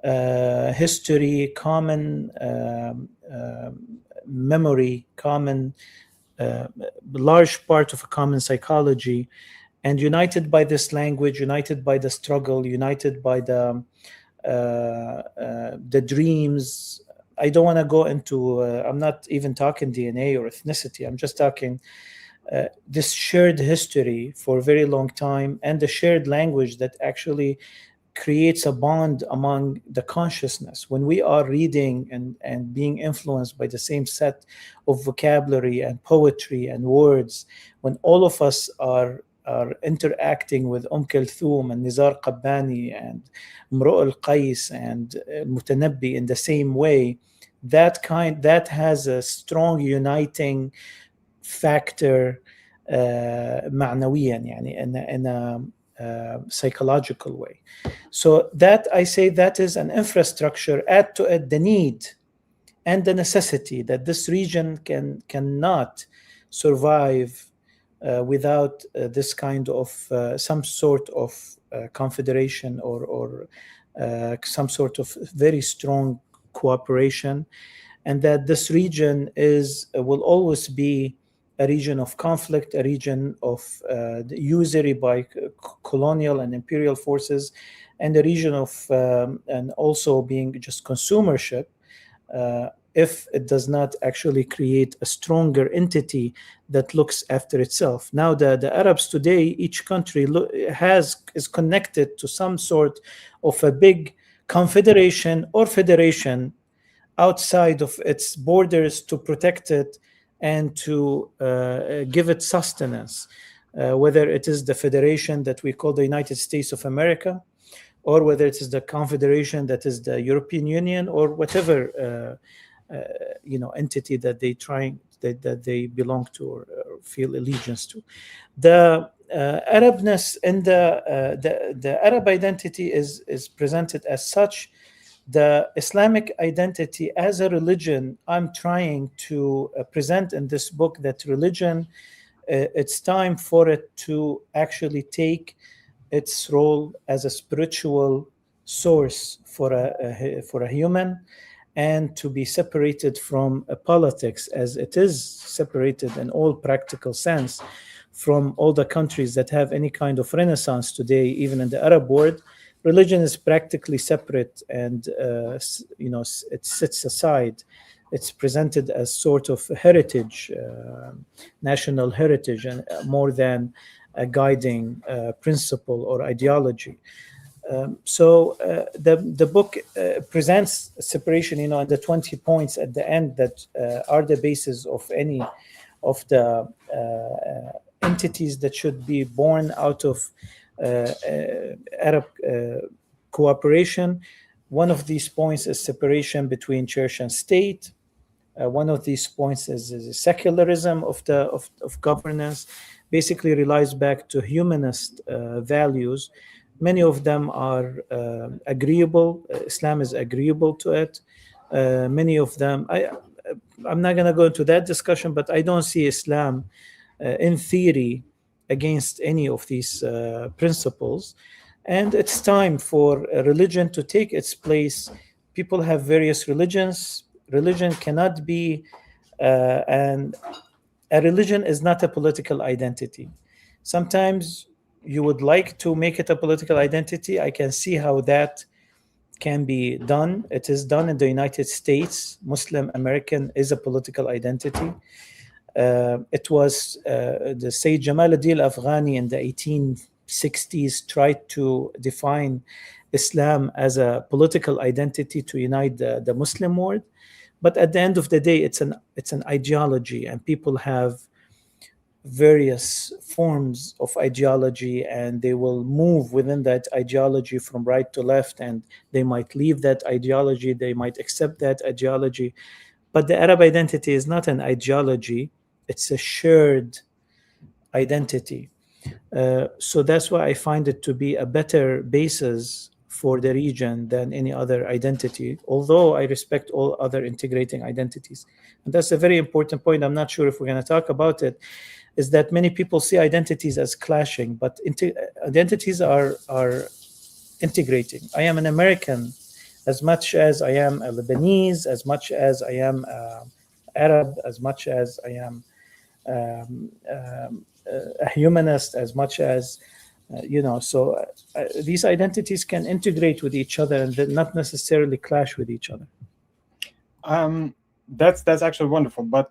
history, common memory, common large part of a common psychology, and united by this language, united by the struggle, united by the dreams. I don't want to go into, I'm not even talking DNA or ethnicity. I'm just talking this shared history for a very long time, and the shared language that actually creates a bond among the consciousness. When we are reading and being influenced by the same set of vocabulary and poetry and words, when all of us are interacting with Kulthum and Nizar Qabbani and Mru' al-Qais and Mutanabbi in the same way, that has a strong uniting factor معنويا يعني in a psychological way. So that, I say, that is an infrastructure. Add to it the need and the necessity that this region cannot survive without this kind of some sort of confederation or some sort of very strong cooperation, and that this region will always be a region of conflict, a region of usury by colonial and imperial forces, and a region of and also being just consumership, if it does not actually create a stronger entity that looks after itself. Now, the Arabs today, each country is connected to some sort of a big confederation or federation outside of its borders to protect it and to give it sustenance, whether it is the federation that we call the United States of America, or whether it is the confederation that is the European Union, or whatever entity that they belong to or feel allegiance to. The Arabness and the Arab identity is presented as such. The Islamic identity as a religion, I'm trying to present in this book that religion, it's time for it to actually take its role as a spiritual source for a human, and to be separated from politics, as it is separated in all practical sense from all the countries that have any kind of renaissance today. Even in the Arab world, religion is practically separate, and it sits aside. It's presented as sort of heritage, national heritage, and more than a guiding principle or ideology. So the book presents separation, and the 20 points at the end that are the basis of any of the entities that should be born out of Arab cooperation. One of these points is separation between church and state. One of these points is secularism of governance. Basically relies back to humanist values. Many of them are agreeable. Islam is agreeable to it. Many of them, I'm not going to go into that discussion, but I don't see Islam in theory against any of these principles. And it's time for a religion to take its place. People have various religions. Religion cannot be, and a religion is not a political identity. Sometimes you would like to make it a political identity. I can see how that can be done. It is done in the United States. Muslim American is a political identity. It was the Sayyid Jamaluddin Afghani in the 1860s tried to define Islam as a political identity to unite the Muslim world. But at the end of the day, it's an ideology, and people have various forms of ideology, and they will move within that ideology from right to left, and they might leave that ideology, they might accept that ideology. But the Arab identity is not an ideology, it's a shared identity. So that's why I find it to be a better basis for the region than any other identity, although I respect all other integrating identities. And that's a very important point. I'm not sure if we're going to talk about it, is that many people see identities as clashing, but identities are integrating. I am an American as much as I am a Lebanese, as much as I am Arab, as much as I am a humanist, as much as so these identities can integrate with each other and not necessarily clash with each other. That's actually wonderful, but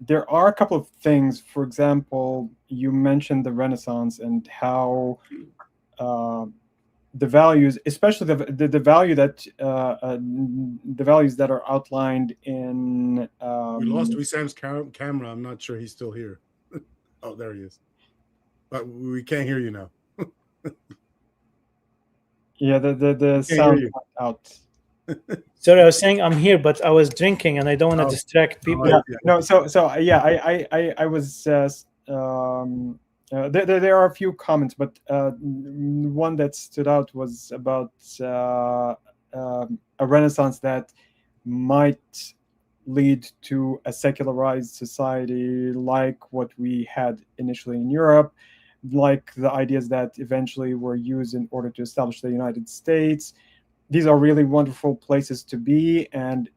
there are a couple of things. For example, you mentioned the Renaissance and how the values, especially the value that the values that are outlined in. We lost Wissam's camera. I'm not sure he's still here. Oh, there he is. But we can't hear you now. Yeah, the sound went out. Sorry, I was saying I'm here, but I was drinking and I don't want to distract people. Yeah, no, so yeah, I was. There are a few comments, but one that stood out was about a Renaissance that might lead to a secularized society like what we had initially in Europe, like the ideas that eventually were used in order to establish the United States. These are really wonderful places to be, and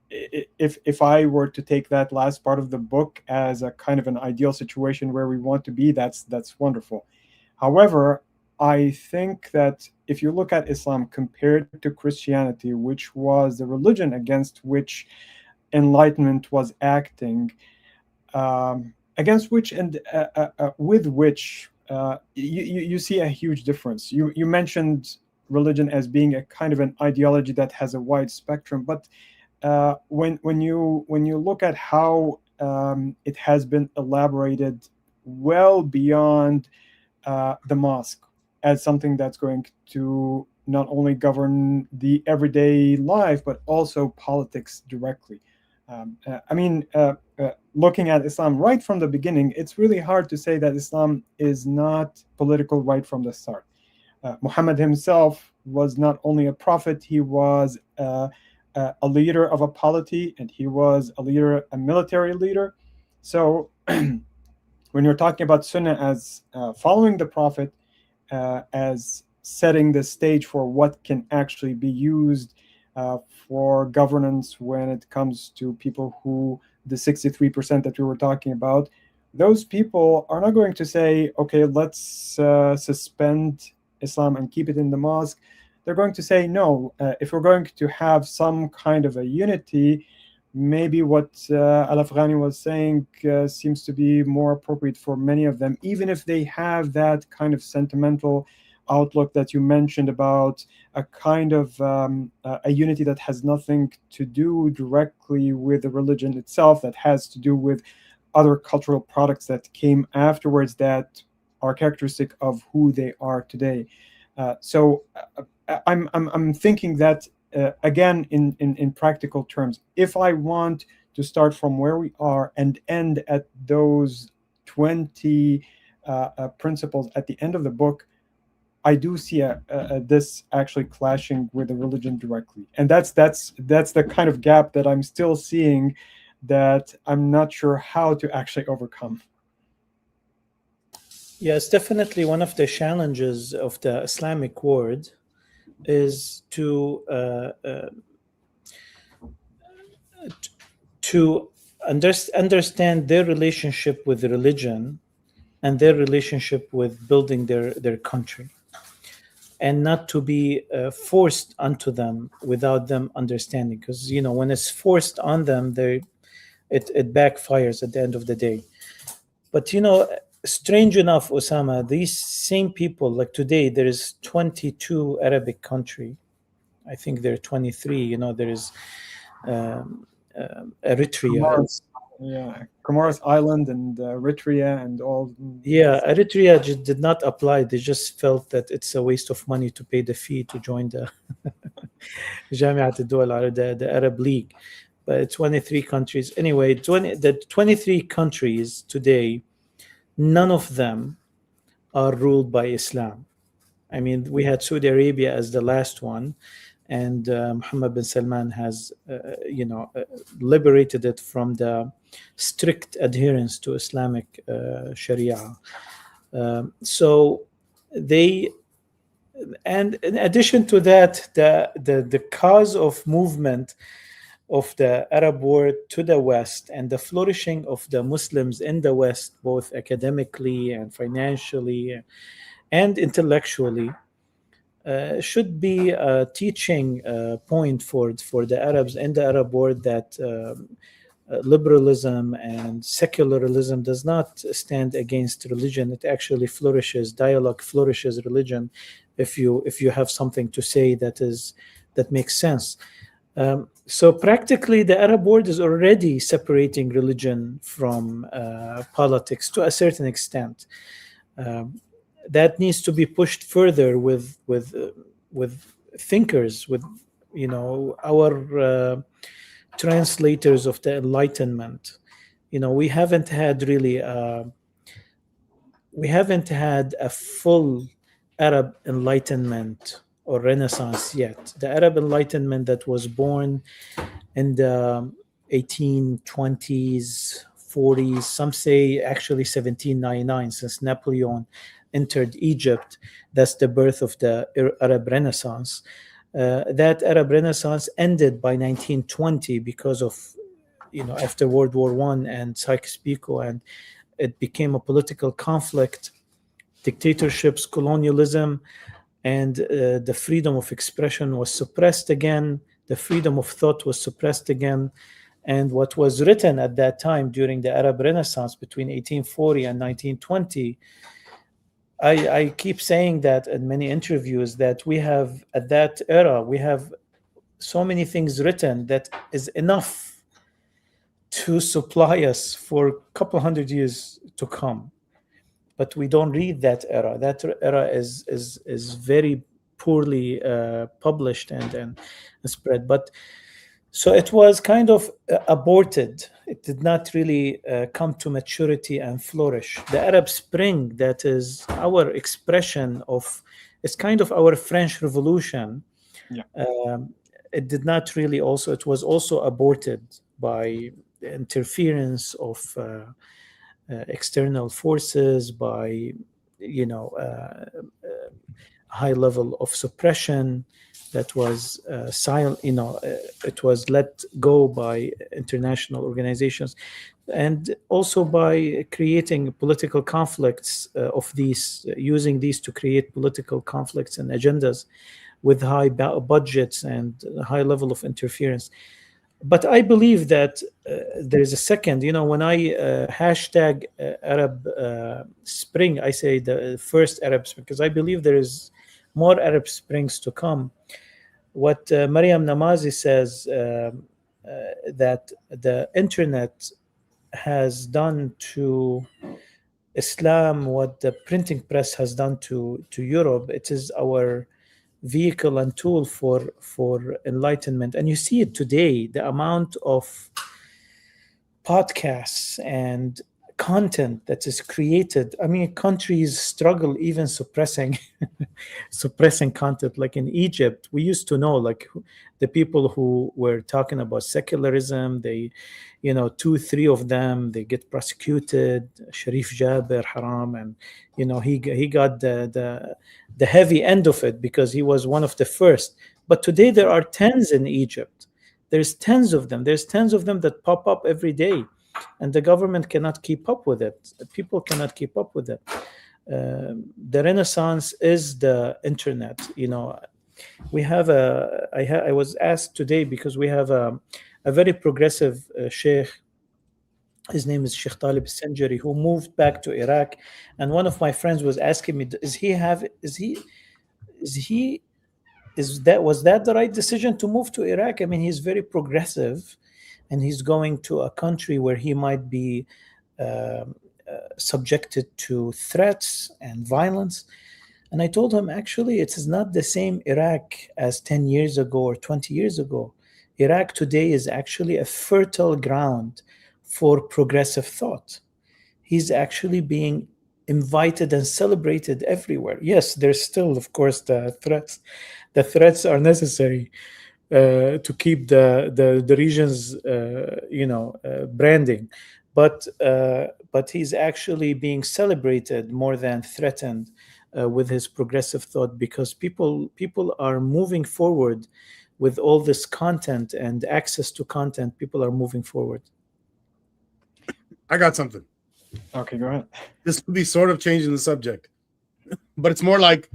if I were to take that last part of the book as a kind of an ideal situation where we want to be, that's wonderful. However, I think that if you look at Islam compared to Christianity, which was the religion against which Enlightenment was acting, against which and with which you see a huge difference. You mentioned religion as being a kind of an ideology that has a wide spectrum, but when you look at how it has been elaborated well beyond the mosque as something that's going to not only govern the everyday life but also politics directly. Looking at Islam right from the beginning, it's really hard to say that Islam is not political right from the start. Muhammad himself was not only a prophet, he was a leader of a polity, and he was a military leader. So when you're talking about Sunnah as following the prophet, as setting the stage for what can actually be used for governance when it comes to people who, the 63% that we were talking about, those people are not going to say, okay, let's suspend Islam and keep it in the mosque. They're going to say, no, if we're going to have some kind of a unity, maybe what Al-Afghani was saying seems to be more appropriate for many of them, even if they have that kind of sentimental outlook that you mentioned about a kind of a unity that has nothing to do directly with the religion itself, that has to do with other cultural products that came afterwards that are characteristic of who they are today. So I'm thinking that again in practical terms, if I want to start from where we are and end at those 20 principles at the end of the book, I do see this actually clashing with the religion directly, and that's the kind of gap that I'm still seeing, that I'm not sure how to actually overcome. Yes, definitely one of the challenges of the Islamic world is to understand their relationship with the religion and their relationship with building their country, and not to be forced onto them without them understanding. Because when it's forced on them, it backfires at the end of the day. But strange enough, Osama, these same people, like today, there is 22 Arabic country. I think there are 23. There is Eritrea. Comoros Island and Eritrea and all. Yeah, Eritrea just did not apply. They just felt that it's a waste of money to pay the fee to join the Jamiat al-Dawla, the Arab League. But it's 23 countries. Anyway, the 23 countries today, none of them are ruled by Islam. I mean, we had Saudi Arabia as the last one, and Mohammed bin Salman has, liberated it from the strict adherence to Islamic Sharia. So they, and in addition to that, the cause of movement of the Arab world to the West and the flourishing of the Muslims in the West, both academically and financially and intellectually, should be a teaching point for the Arabs in the Arab world, that liberalism and secularism does not stand against religion. It actually flourishes. Dialogue flourishes religion if you have something to say that makes sense. So practically, the Arab world is already separating religion from politics to a certain extent. That needs to be pushed further with thinkers, with our translators of the Enlightenment. We haven't had a full Arab Enlightenment or Renaissance yet. The Arab Enlightenment that was born in the 1820s, 40s, some say actually 1799, since Napoleon entered Egypt. That's the birth of the Arab Renaissance. That Arab Renaissance ended by 1920 because of, after World War I and Sykes-Picot, and it became a political conflict, dictatorships, colonialism, and the freedom of expression was suppressed again. The freedom of thought was suppressed again. And what was written at that time during the Arab Renaissance between 1840 and 1920, I keep saying that in many interviews, that we have, at that era, we have so many things written that is enough to supply us for a couple hundred years to come. But we don't read that era. That era is very poorly published and spread. But so it was kind of aborted. It did not really come to maturity and flourish. The Arab Spring, that is our expression of, it's kind of our French Revolution. Yeah. It did not really also, it was also aborted by the interference of external forces, by high level of suppression that was silent. It was let go by international organizations, and also by creating political conflicts of these, using these to create political conflicts and agendas with high budgets and high level of interference. But I believe that there's a second, when I hashtag Arab Spring, I say the first Arab Spring, because I believe there is more Arab Springs to come. What Mariam Namazi says, that the internet has done to Islam what the printing press has done to Europe, it is our vehicle and tool for enlightenment. And you see it today, the amount of podcasts and content that is created. I mean, countries struggle even suppressing content. Like in Egypt, we used to know, like, the people who were talking about secularism, they, 2-3 of them, they get prosecuted. Sharif Jaber Haram, and he got the heavy end of it because he was one of the first. But today there are tens in Egypt. There's tens of them. There's tens of them that pop up every day, and the government cannot keep up with it. People cannot keep up with it. The Renaissance is the internet. We have I was asked today, because we have a very progressive sheikh. His name is Sheikh Talib Senjari, who moved back to Iraq. And one of my friends was asking me, was that the right decision to move to Iraq? I mean, he's very progressive, and he's going to a country where he might be subjected to threats and violence. And I told him, actually, it is not the same Iraq as 10 years ago or 20 years ago. Iraq today is actually a fertile ground for progressive thought. He's actually being invited and celebrated everywhere. Yes, there's still, of course, the threats. The threats are necessary to keep the region's branding, but he's actually being celebrated more than threatened with his progressive thought, because people are moving forward with all this content and access to content. People are moving forward. I got something. Okay, go ahead. This would be sort of changing the subject, but it's more like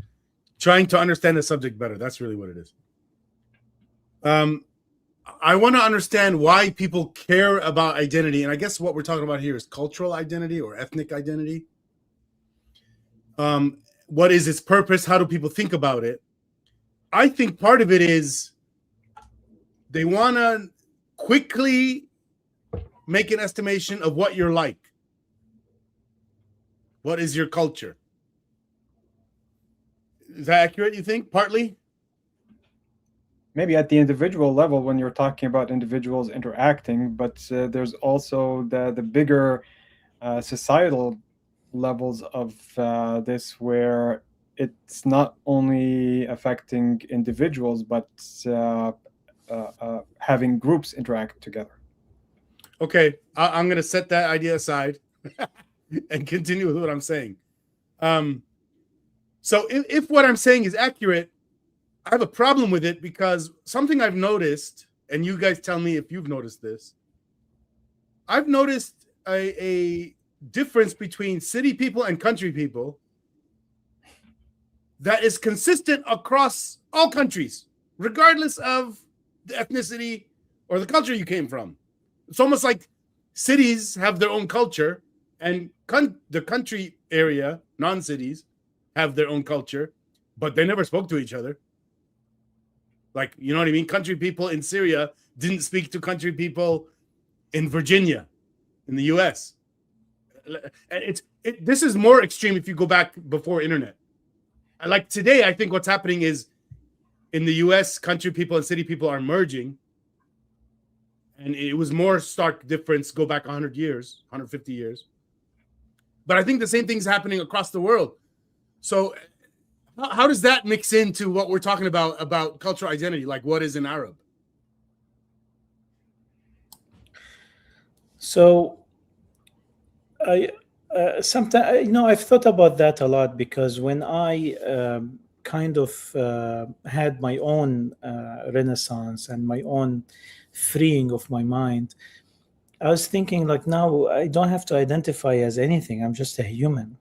trying to understand the subject better. That's really what it is. I want to understand why people care about identity. And I guess what we're talking about here is cultural identity or ethnic identity. What is its purpose? How do people think about it? I think part of it is they want to quickly make an estimation of what you're like. What is your culture? Is that accurate, you think, partly? Maybe at the individual level when you're talking about individuals interacting, but there's also the bigger societal levels of this, where it's not only affecting individuals, but having groups interact together. Okay, I'm going to set that idea aside and continue with what I'm saying. So if what I'm saying is accurate, I have a problem with it, because something I've noticed, and you guys tell me if you've noticed this, I've noticed a difference between city people and country people that is consistent across all countries, regardless of the ethnicity or the culture you came from. It's almost like cities have their own culture, and the country area, non-cities, have their own culture, but they never spoke to each other. Like, you know what I mean? Country people in Syria didn't speak to country people in Virginia, in the US. This is more extreme if you go back before internet. Like today, I think what's happening is in the US, country people and city people are merging. And it was more stark difference go back 100 years, 150 years. But I think the same thing's happening across the world. So how does that mix into what we're talking about cultural identity? Like, what is an Arab? So sometimes, I've thought about that a lot, because when I kind of had my own renaissance and my own freeing of my mind, I was thinking, like, now I don't have to identify as anything. I'm just a human.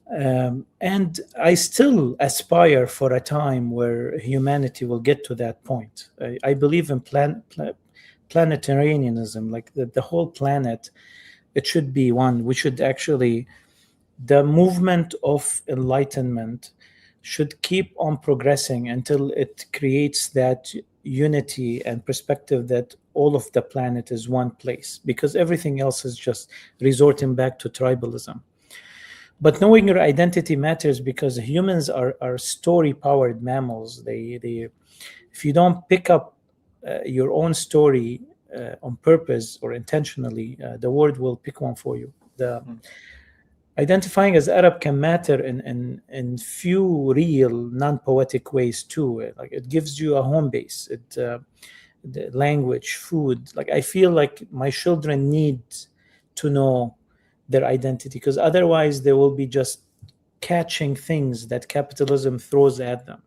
And I still aspire for a time where humanity will get to that point. I believe in planetarianism, like the whole planet, it should be one. We should actually, the movement of enlightenment should keep on progressing until it creates that unity and perspective that all of the planet is one place, because everything else is just resorting back to tribalism. But knowing your identity matters, because humans are story-powered mammals. They if you don't pick up your own story on purpose or intentionally, the world will pick one for you. Identifying as Arab can matter in few real non-poetic ways too. Like, it gives you a home base. The language, food. Like, I feel like my children need to know their identity, because otherwise they will be just catching things that capitalism throws at them.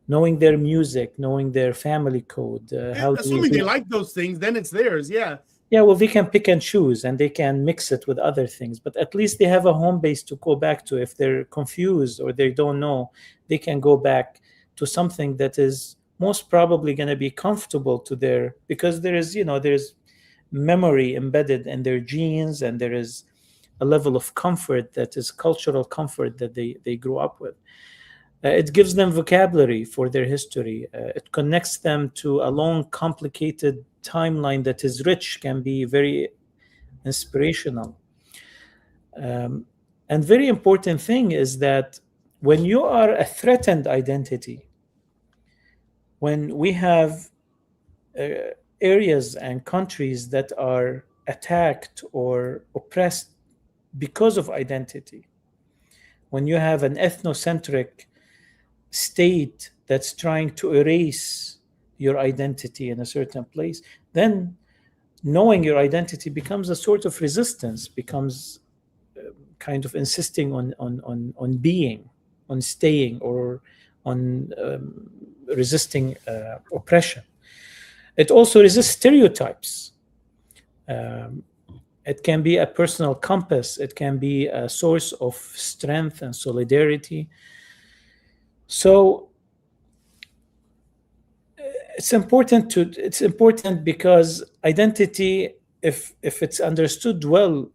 Knowing their music, knowing their family code. Assuming they like those things, then it's theirs. Yeah. Yeah, well, they can pick and choose, and they can mix it with other things. But at least they have a home base to go back to. If they're confused or they don't know, they can go back to something that is most probably going to be comfortable to their, because there's memory embedded in their genes, and there is a level of comfort that is cultural comfort that they grew up with. It gives them vocabulary for their history. It connects them to a long, complicated timeline that is rich, can be very inspirational. And very important thing is that when you are a threatened identity, when we have areas and countries that are attacked or oppressed because of identity, when you have an ethnocentric state that's trying to erase your identity in a certain place, then knowing your identity becomes a sort of resistance, becomes kind of insisting on being, on staying, or on resisting oppression. It also resists stereotypes. It can be a personal compass. It can be a source of strength and solidarity. So It's important because identity, if it's understood well,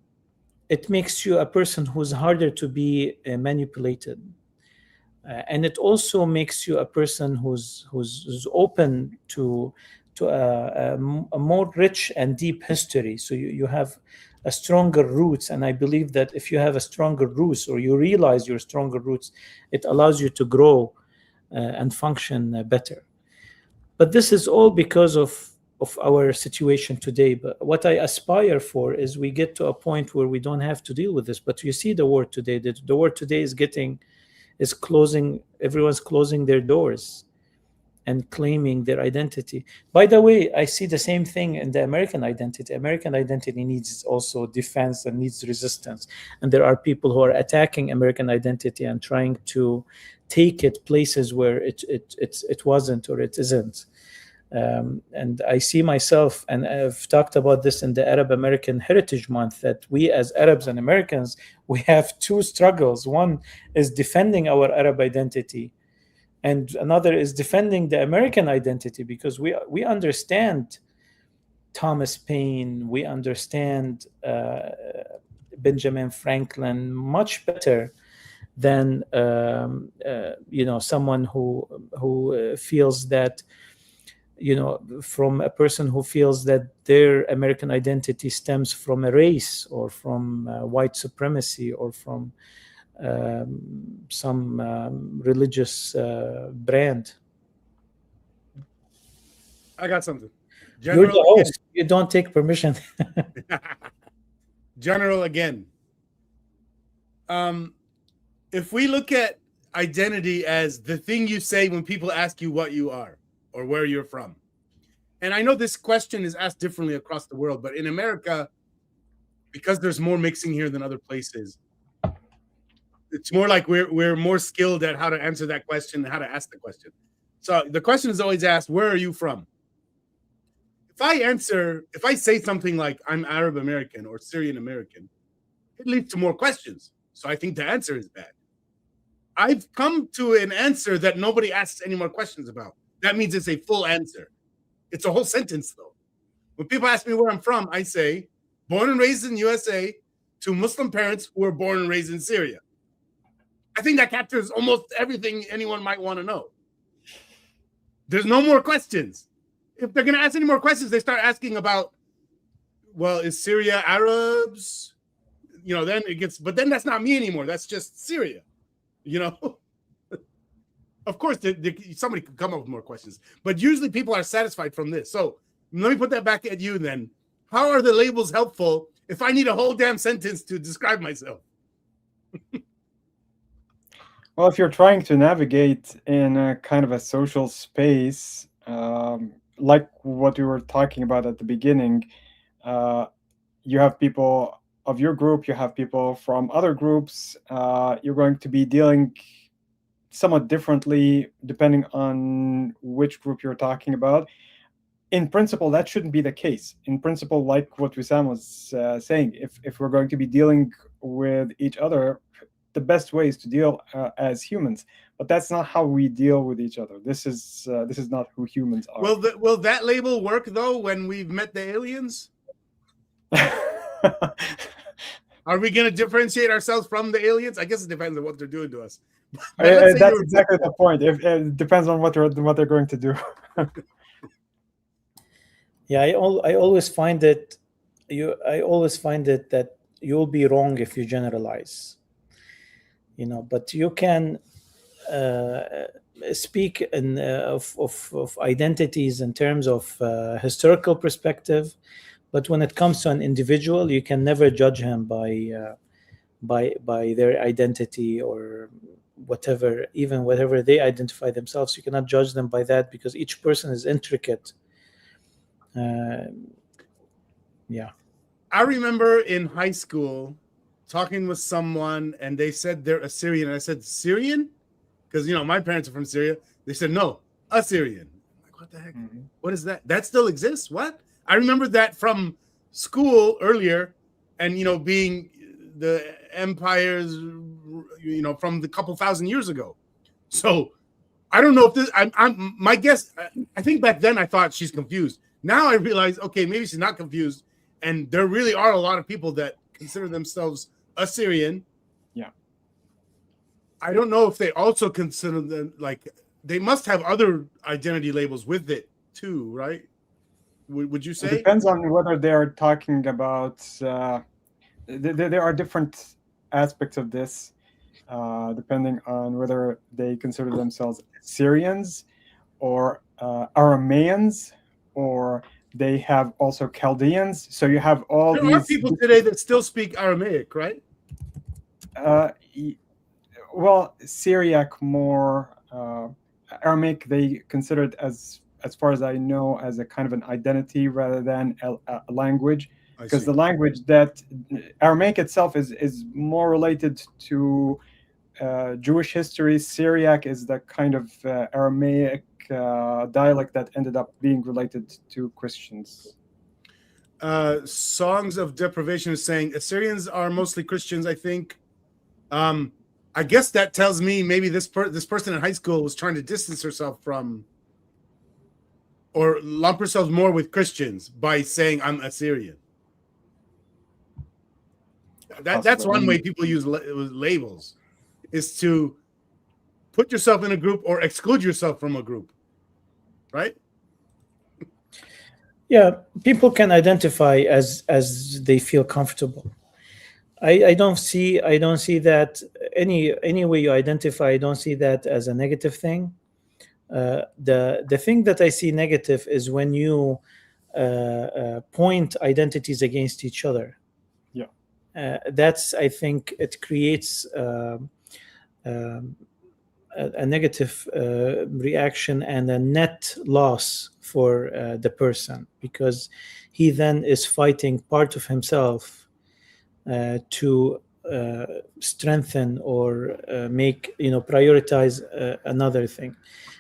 it makes you a person who's harder to be manipulated. And it also makes you a person who's open to a more rich and deep history. So you have a stronger roots, and I believe that if you have a stronger roots, or you realize your stronger roots, it allows you to grow and function better. But this is all because of our situation today. But what I aspire for is we get to a point where we don't have to deal with this. But you see the world today. The world today is closing. Everyone's closing their doors and claiming their identity. By the way, I see the same thing in the American identity. American identity needs also defense and needs resistance. And there are people who are attacking American identity and trying to take it places where it wasn't or it isn't. And I see myself, and I've talked about this in the Arab American Heritage Month, that we as Arabs and Americans, we have two struggles. One is defending our Arab identity, and another is defending the American identity, because we understand Thomas Paine, we understand Benjamin Franklin much better than someone who feels that, from a person who feels that their American identity stems from a race or from white supremacy or from some religious brand. I got something. You're the host. You don't take permission. General again. If we look at identity as the thing you say when people ask you what you are or where you're from, and I know this question is asked differently across the world, but in America, because there's more mixing here than other places, it's more like we're more skilled at how to answer that question and how to ask the question. So the question is always asked, where are you from? If I say something like I'm Arab American or Syrian American, it leads to more questions. So I think the answer is bad. I've come to an answer that nobody asks any more questions about. That means it's a full answer. It's a whole sentence, though. When people ask me where I'm from, I say, born and raised in USA to Muslim parents who were born and raised in Syria. I think that captures almost everything anyone might want to know. There's no more questions. If they're going to ask any more questions, they start asking about, well, is Syria Arabs? Then it gets, but then that's not me anymore. That's just Syria, Of course, somebody could come up with more questions, but usually people are satisfied from this. So let me put that back at you then. How are the labels helpful if I need a whole damn sentence to describe myself? Well, if you're trying to navigate in a kind of a social space, like what we were talking about at the beginning, you have people of your group, you have people from other groups, you're going to be dealing somewhat differently depending on which group you're talking about. In principle, that shouldn't be the case. In principle, like what Wissam was saying, if we're going to be dealing with each other, the best way is to deal as humans. But that's not how we deal with each other. This is not who humans are. Will that label work though when we've met the aliens? Are we going to differentiate ourselves from the aliens? I guess it depends on what they're doing to us. That's exactly the point. It depends on what they're going to do. Yeah, I always find it. I always find it that you'll be wrong if you generalize. But you can speak of identities in terms of historical perspective. But when it comes to an individual, you can never judge him by their identity or whatever, even whatever they identify themselves. You cannot judge them by that because each person is intricate. Yeah. I remember in high school talking with someone and they said they're Assyrian. And I said, Syrian? Because, my parents are from Syria. They said, no, Assyrian. I'm like, what the heck? Mm-hmm. What is that? That still exists? What? I remember that from school earlier and, being the empires, from the couple thousand years ago. So I don't know if this. I'm my guess. I think back then I thought she's confused. Now I realize, okay, maybe she's not confused, and there really are a lot of people that consider themselves Assyrian. Yeah. I don't know if they also consider them like they must have other identity labels with it too, right? Would you It say? depends on whether they are talking about. There are different aspects of this, depending on whether they consider themselves Syrians or Arameans, or they have also Chaldeans. So you have all There these. are people today that still speak Aramaic, right? Well, Syriac more. Aramaic they consider it as far as I know, as a kind of an identity rather than a language, because the language that Aramaic itself is more related to Jewish history. Syriac is the kind of Aramaic dialect that ended up being related to Christians. Songs of Deprivation is saying Assyrians are mostly Christians, I think. I guess that tells me maybe this person in high school was trying to distance herself from or lump herself more with Christians by saying I'm Assyrian. That's one way people use labels, is to put yourself in a group or exclude yourself from a group, right? Yeah, people can identify as they feel comfortable. I don't see that any way you identify. I don't see that as a negative thing. The thing that I see negative is when you point identities against each other. Yeah, that's, I think it creates a negative reaction and a net loss for the person, because he then is fighting part of himself to strengthen or make, prioritize another thing.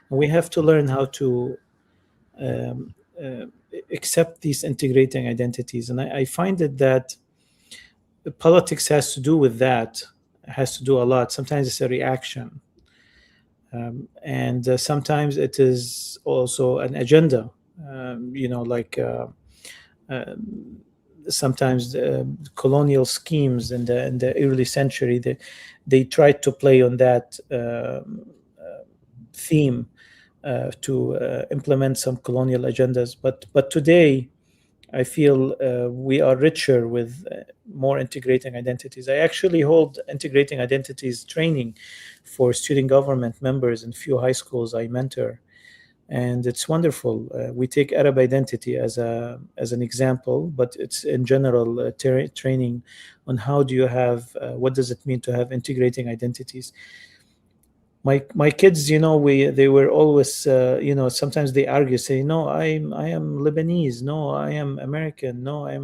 And we have to learn how to accept these integrating identities. And I find it that politics has to do with that, has to do a lot. Sometimes it's a reaction. And sometimes it is also an agenda, sometimes colonial schemes in the early century, they tried to play on that theme to implement some colonial agendas. But today, I feel we are richer with more integrating identities. I actually hold integrating identities training for student government members in few high schools I mentor. And it's wonderful. We take Arab identity as an example, but it's in general training on how do you have, what does it mean to have integrating identities. My kids, they were always, sometimes they argue, say, no, I am Lebanese, no, I am American, no, I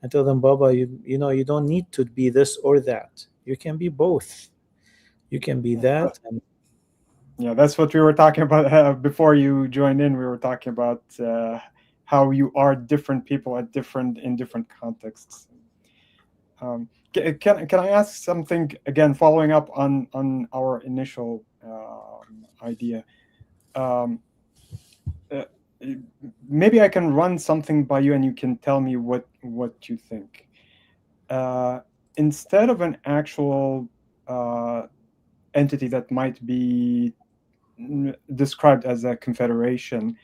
tell them, Baba, you don't need to be this or that. You can be both. You can be that. And yeah, that's what we were talking about before you joined in. We were talking about how you are different people in different contexts. Can I ask something again, following up on our initial idea? Maybe I can run something by you, and you can tell me what you think. Instead of an actual entity that might be described as a confederation,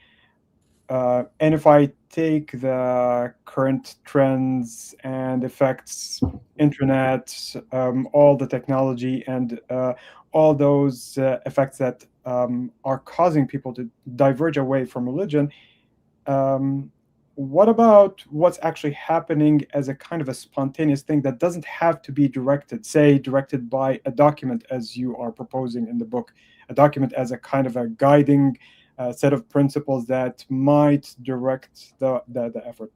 and if I take the current trends and effects, internet, all the technology, and all those effects that are causing people to diverge away from religion, what about what's actually happening as a kind of a spontaneous thing that doesn't have to be directed by a document, as you are proposing in the book, a document as a kind of a guiding set of principles that might direct the effort?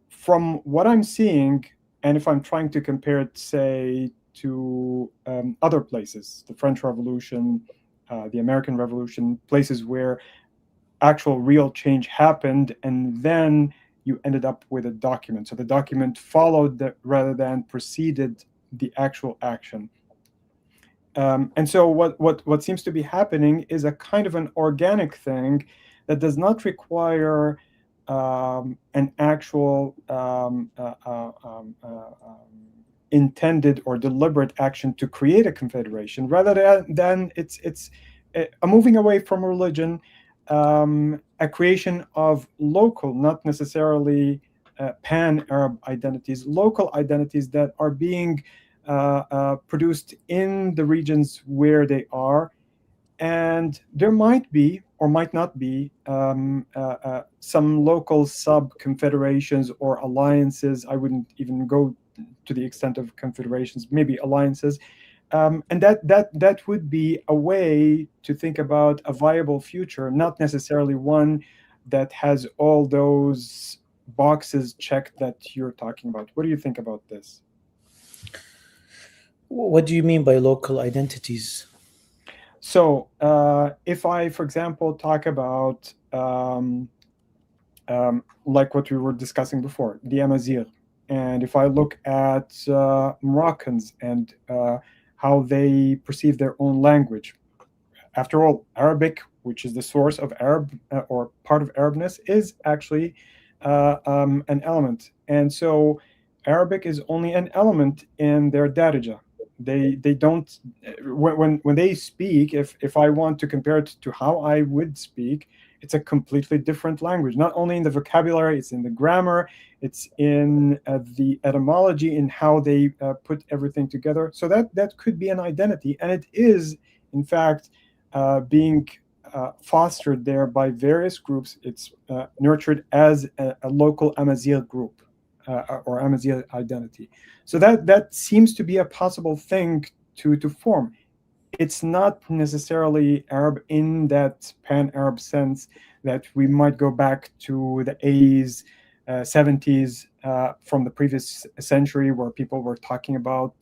From what I'm seeing, and if I'm trying to compare it, say, to other places, the French Revolution, the American Revolution, places where actual real change happened, and then you ended up with a document. So the document followed rather than preceded the actual action. And so what seems to be happening is a kind of an organic thing that does not require an actual intended or deliberate action to create a confederation, rather than it's a moving away from religion, a creation of local, not necessarily pan-Arab identities, local identities that are being produced in the regions where they are. And there might be or might not be some local sub-confederations or alliances. I wouldn't even go to the extent of confederations, maybe alliances. And that would be a way to think about a viable future, not necessarily one that has all those boxes checked that you're talking about. What do you think about this? What do you mean by local identities? So if I, for example, talk about like what we were discussing before, the Amazigh, and if I look at Moroccans and how they perceive their own language. After all, Arabic, which is the source of Arab or part of Arabness, is actually an element. And so Arabic is only an element in their Darija. They don't, when they speak, if I want to compare it to how I would speak, it's a completely different language, not only in the vocabulary, it's in the grammar, it's in the etymology, in how they put everything together. So that could be an identity, and it is, in fact, being fostered there by various groups. It's nurtured as a local Amazigh group or Amazigh identity. So that seems to be a possible thing to form. It's not necessarily Arab in that pan-Arab sense that we might go back to the 80s, 70s from the previous century, where people were talking about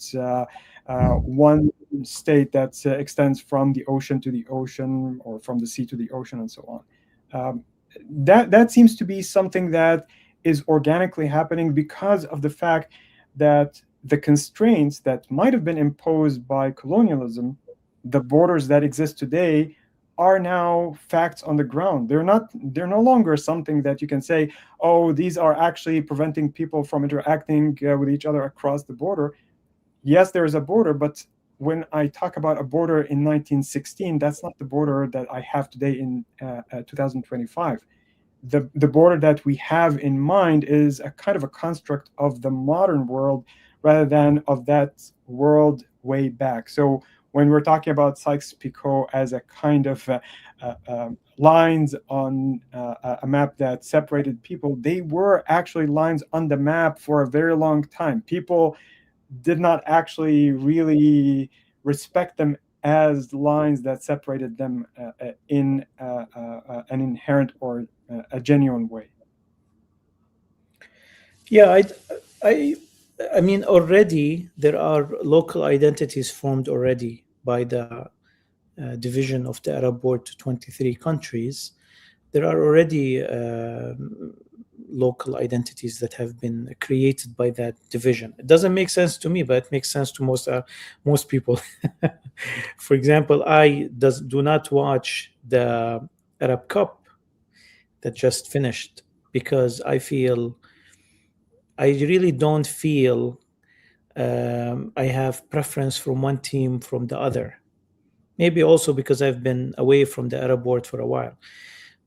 one state that extends from the ocean to the ocean, or from the sea to the ocean, and so on. That seems to be something that is organically happening because of the fact that the constraints that might have been imposed by colonialism, the borders that exist today, are now facts on the ground. They're no longer something that you can say, oh, these are actually preventing people from interacting with each other across the border. Yes, there is a border, but when I talk about a border in 1916, that's not the border that I have today in 2025. The border that we have in mind is a kind of a construct of the modern world rather than of that world way back. So when we're talking about Sykes-Picot as a kind of lines on a map that separated people, they were actually lines on the map for a very long time. People did not actually really respect them as lines that separated them in an inherent or a genuine way. Yeah, I mean, already there are local identities formed already by the division of the Arab world to 23 countries. There are already local identities that have been created by that division. It doesn't make sense to me, but it makes sense to most people. For example, I do not watch the Arab Cup that just finished because I really don't feel I have preference from one team from the other. Maybe also because I've been away from the Arab world for a while.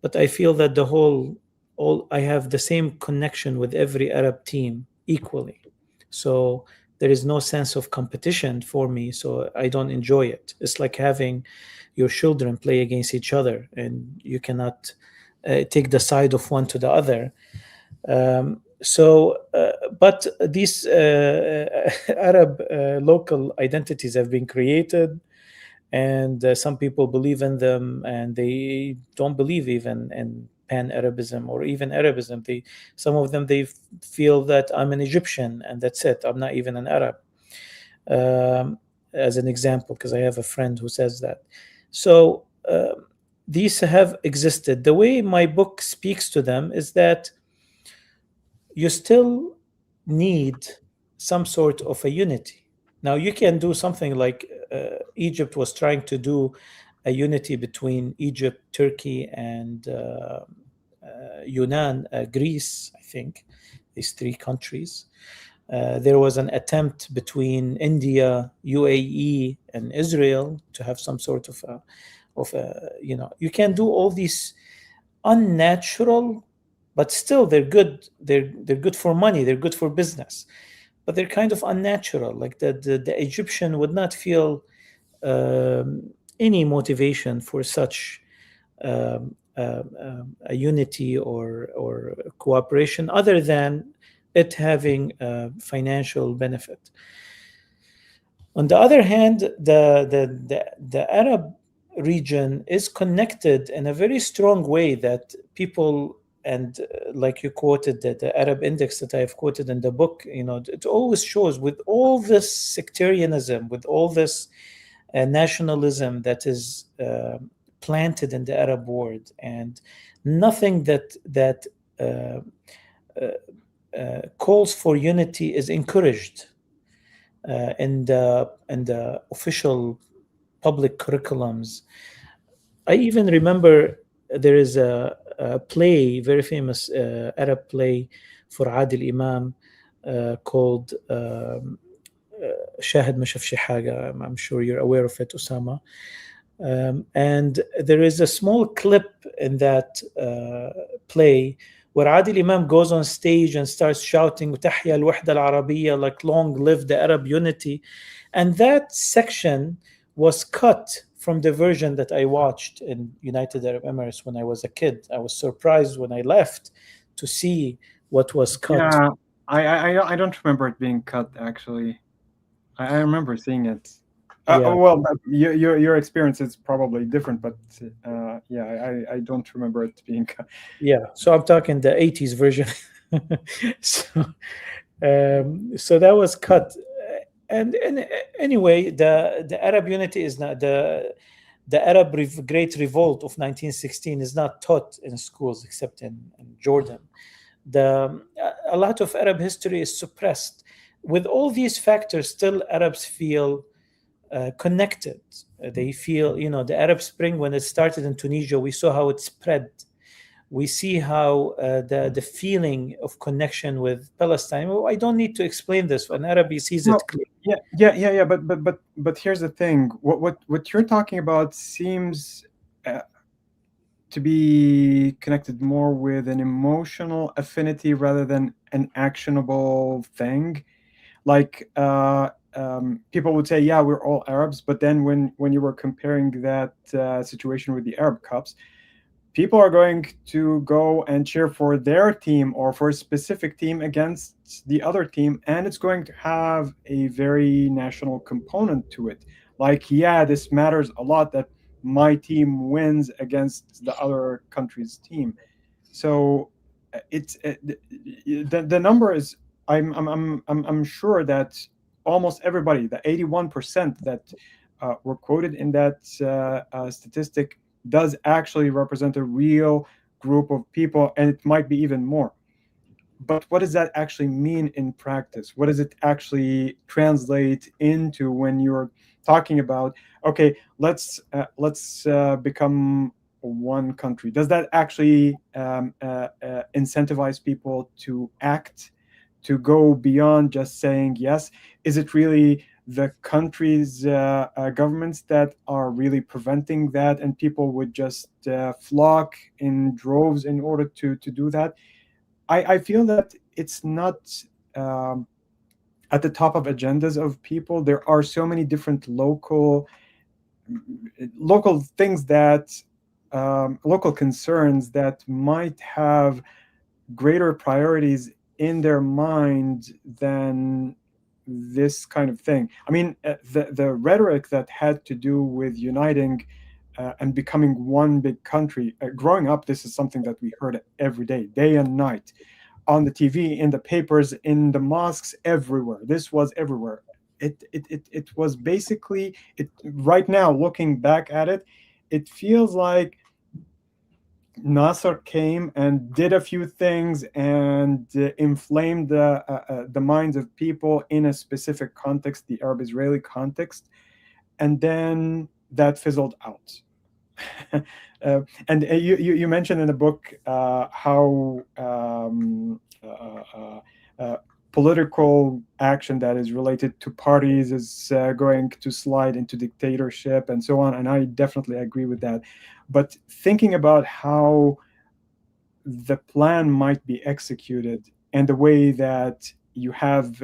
But I feel that I have the same connection with every Arab team equally. So there is no sense of competition for me, so I don't enjoy it. It's like having your children play against each other, and you cannot take the side of one to the other. But these Arab local identities have been created, and some people believe in them, and they don't believe even in pan-Arabism or even Arabism. Some of them, they feel that I'm an Egyptian and that's it. I'm not even an Arab. As an example, because I have a friend who says that. So these have existed. The way my book speaks to them is that you still need some sort of a unity. Now, you can do something like Egypt was trying to do a unity between Egypt, Turkey, and Yunnan, Greece, I think, these three countries. There was an attempt between India, UAE, and Israel to have some sort of you can do all these unnatural, but still they're good. They're good for money. They're good for business, but they're kind of unnatural. Like the Egyptian would not feel any motivation for such a unity or cooperation other than it having a financial benefit. On the other hand, the Arab region is connected in a very strong way that people, and like you quoted the Arab index that I've quoted in the book, it always shows with all this sectarianism, with all this nationalism that is planted in the Arab world, and nothing that calls for unity is encouraged in the official public curriculums. I even remember there is a play, very famous Arab play for Adil Imam called Shahid ما شاف شي حاجة. I'm sure you're aware of it, Osama. And there is a small clip in that play where Adil Imam goes on stage and starts shouting "Tahya al-Wahda al-Arabiyya," like long live the Arab unity. And that section was cut from the version that I watched in United Arab Emirates when I was a kid. I was surprised when I left to see what was cut. Yeah, I don't remember it being cut, actually. I remember seeing it. Yeah. Well, your experience is probably different, but yeah, I don't remember it being cut. Yeah, so I'm talking the 80s version. So that was cut. And anyway, the Arab unity is not the Arab Great Revolt of 1916 is not taught in schools except in Jordan. A lot of Arab history is suppressed. With all these factors, still Arabs feel connected. They feel, the Arab Spring, when it started in Tunisia, we saw how it spread. We see how the feeling of connection with Palestine. Well, I don't need to explain this. An Arab sees it clearly. Yeah. But here's the thing. What you're talking about seems to be connected more with an emotional affinity rather than an actionable thing. Like people would say, yeah, we're all Arabs, but then when you were comparing that situation with the Arab Cups, people are going to go and cheer for their team or for a specific team against the other team, and it's going to have a very national component to it. Like, yeah, this matters a lot that my team wins against the other country's team. So it's the number is. I'm sure that almost everybody, the 81% that were quoted in that statistic, does actually represent a real group of people, and it might be even more. But what does that actually mean in practice? What does it actually translate into when you're talking about, okay, let's become one country? Does that actually incentivize people to act, to go beyond just saying yes? Is it really the country's governments that are really preventing that, and people would just flock in droves in order to do that? I feel that it's not at the top of agendas of people. There are so many different local things that local concerns that might have greater priorities in their mind than this kind of thing. I mean, the rhetoric that had to do with uniting and becoming one big country, growing up, this is something that we heard every day and night, on the TV, in the papers, in the mosques, everywhere. This was everywhere. It was basically, right now, looking back at it, it feels like Nasser came and did a few things and inflamed the minds of people in a specific context, the Arab-Israeli context. and then that fizzled out. And you mentioned in the book how political action that is related to parties is going to slide into dictatorship and so on, and I definitely agree with that. But thinking about how the plan might be executed and the way that you have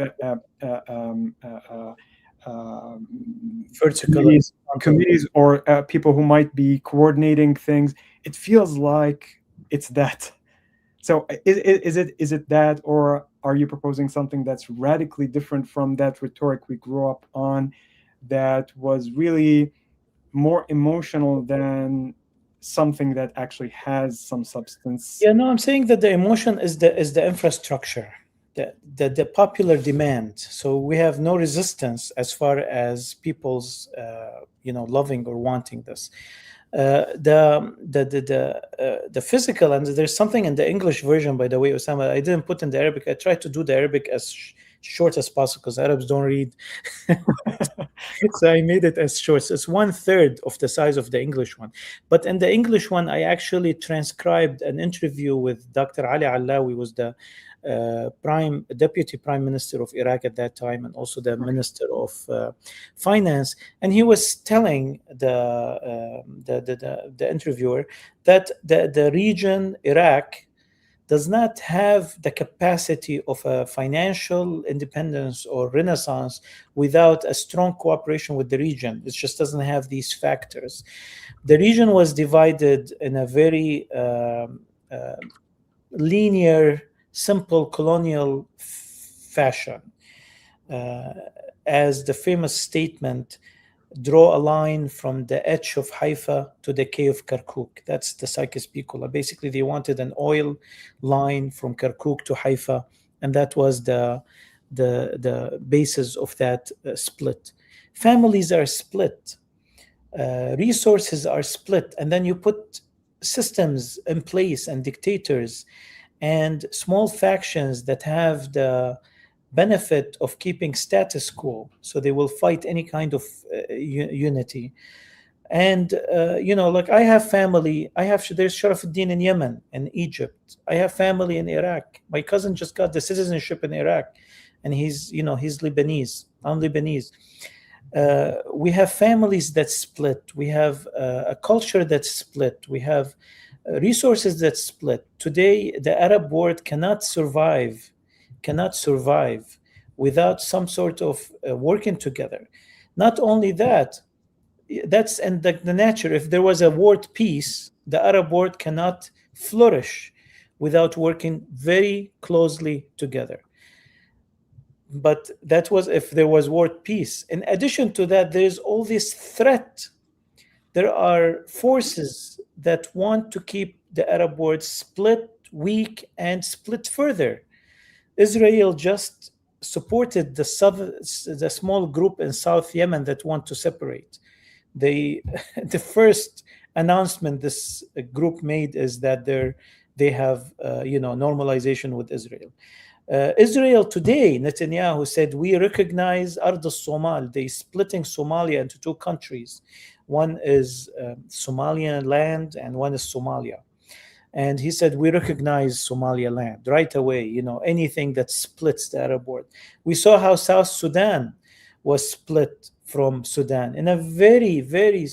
Vertical committees or people who might be coordinating things, it feels like it's that. So is it that, or are you proposing something that's radically different from that rhetoric we grew up on, that was really more emotional than something that actually has some substance? Yeah, no, I'm saying that the emotion is the infrastructure, the popular demand. So we have no resistance as far as people's loving or wanting this. The physical, and there's something in the English version, by the way, Osama, I didn't put in the Arabic. I tried to do the Arabic as short as possible because Arabs don't read. So I made it as short. So it's 1/3 of the size of the English one. But in the English one, I actually transcribed an interview with Dr. Ali Allawi, was the deputy prime minister of Iraq at that time, and also the minister of finance. And he was telling the interviewer that the region Iraq does not have the capacity of a financial independence or renaissance without a strong cooperation with the region. It just doesn't have these factors. The region was divided in a very linear, simple colonial fashion. As the famous statement, draw a line from the edge of Haifa to the Cay of Kirkuk. That's the Psychus Piccola. Basically, they wanted an oil line from Kirkuk to Haifa, and that was the basis of that split. Families are split. Resources are split. And then you put systems in place and dictators and small factions that have the benefit of keeping status quo, so they will fight any kind of unity. And like I have family. There's Charafeddine in Yemen and Egypt. I have family in Iraq. My cousin just got the citizenship in Iraq, and he's Lebanese. I'm Lebanese. We have families that split. We have a culture that's split. We have resources that split. Today, the Arab world cannot survive without some sort of working together. Not only that, that's in the nature. If there was a world peace, the Arab world cannot flourish without working very closely together. But that was if there was world peace. In addition to that, there's all this threat. There are forces that want to keep the Arab world split, weak, and split further. Israel just supported the small group in South Yemen that want to separate. The first announcement this group made is that they have normalization with Israel. Israel today, Netanyahu said, we recognize Ard al-Somal. They splitting Somalia into two countries. One is Somalian land and one is Somalia. And he said, we recognize Somaliland right away, anything that splits the Arab world. We saw how South Sudan was split from Sudan in a very, very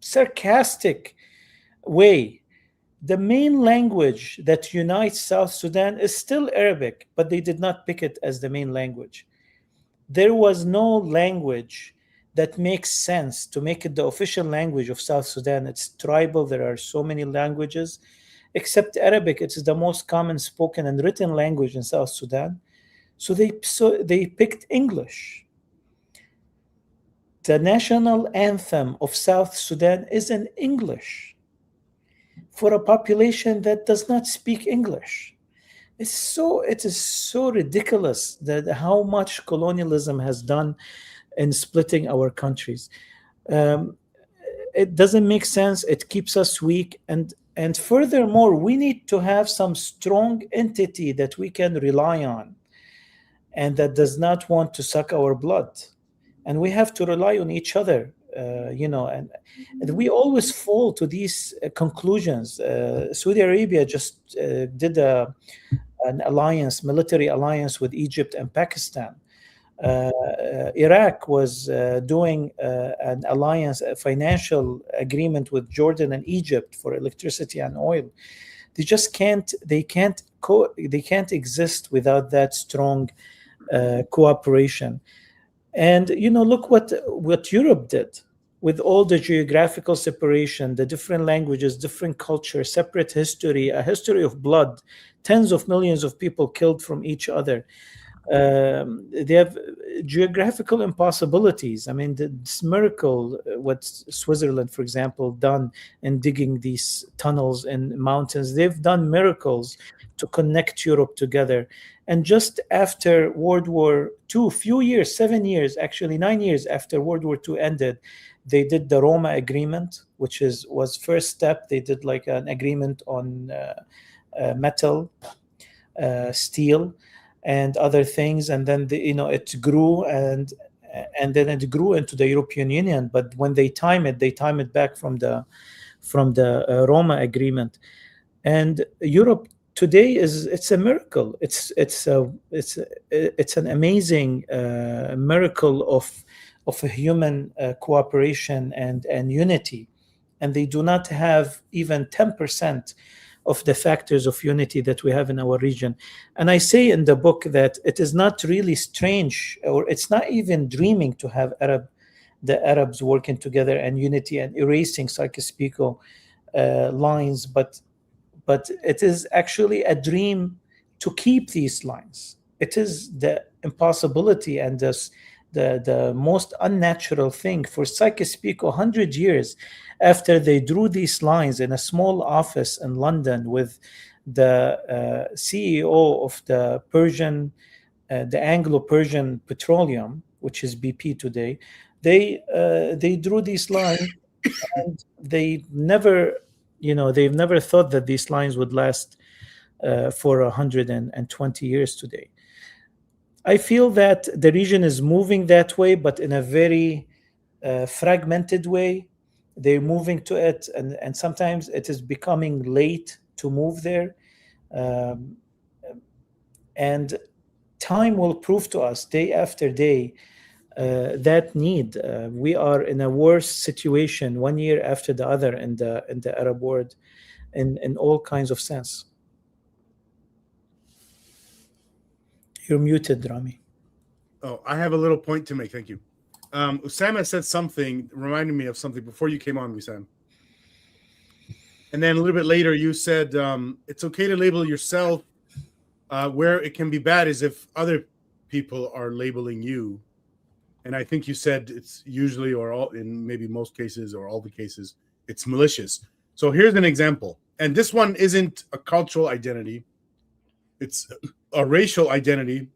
sarcastic way. The main language that unites South Sudan is still Arabic, but they did not pick it as the main language. There was no language that makes sense to make it the official language of South Sudan. It's tribal. There are so many languages. Except Arabic, it's the most common spoken and written language in South Sudan. So they picked English. The national anthem of South Sudan is in English for a population that does not speak English. It is so ridiculous that how much colonialism has done in splitting our countries. It doesn't make sense. It keeps us weak. And furthermore, we need to have some strong entity that we can rely on and that does not want to suck our blood. And we have to rely on each other. and we always fall to these conclusions. Saudi Arabia just did an alliance, military alliance with Egypt and Pakistan. Iraq was doing an alliance, a financial agreement with Jordan and Egypt for electricity and oil. They just can't. They can't exist without that strong cooperation. And look what Europe did with all the geographical separation, the different languages, different cultures, separate history, a history of blood, tens of millions of people killed from each other. They have geographical impossibilities. I mean, this miracle, what Switzerland, for example, done in digging these tunnels in mountains, they've done miracles to connect Europe together. And just after World War II, few years, 7 years, actually 9 years after World War II ended, they did the Roma Agreement, which was first step. They did like an agreement on metal, steel, and other things, and then it grew, and then it grew into the European Union. But when they time it back from the Roma Agreement, and Europe today it's a miracle. It's an amazing miracle of a human cooperation and unity, and they do not have even 10% of the factors of unity that we have in our region. And I say in the book that it is not really strange, or it's not even dreaming, to have the Arabs working together and unity and erasing Sykes-Picot lines, but it is actually a dream to keep these lines. It is the impossibility and the most unnatural thing for Sykes-Picot 100 years after they drew these lines in a small office in London with the CEO of the Anglo-Persian Petroleum, which is BP today. They drew these lines, and they've never thought that these lines would last for 120 years today. I feel that the region is moving that way, but in a very fragmented way. They're moving to it, and sometimes it is becoming late to move there. And time will prove to us day after day that need. We are in a worse situation 1 year after the other in the Arab world, in all kinds of sense. You're muted, Rami. Oh, I have a little point to make. Thank you. Usama said something, reminded me of something before you came on, Wissam. And then a little bit later, you said it's okay to label yourself. Where it can be bad is if other people are labeling you. And I think you said it's usually, or all, in maybe most cases or all the cases, it's malicious. So here's an example. And this one isn't a cultural identity. It's a racial identity.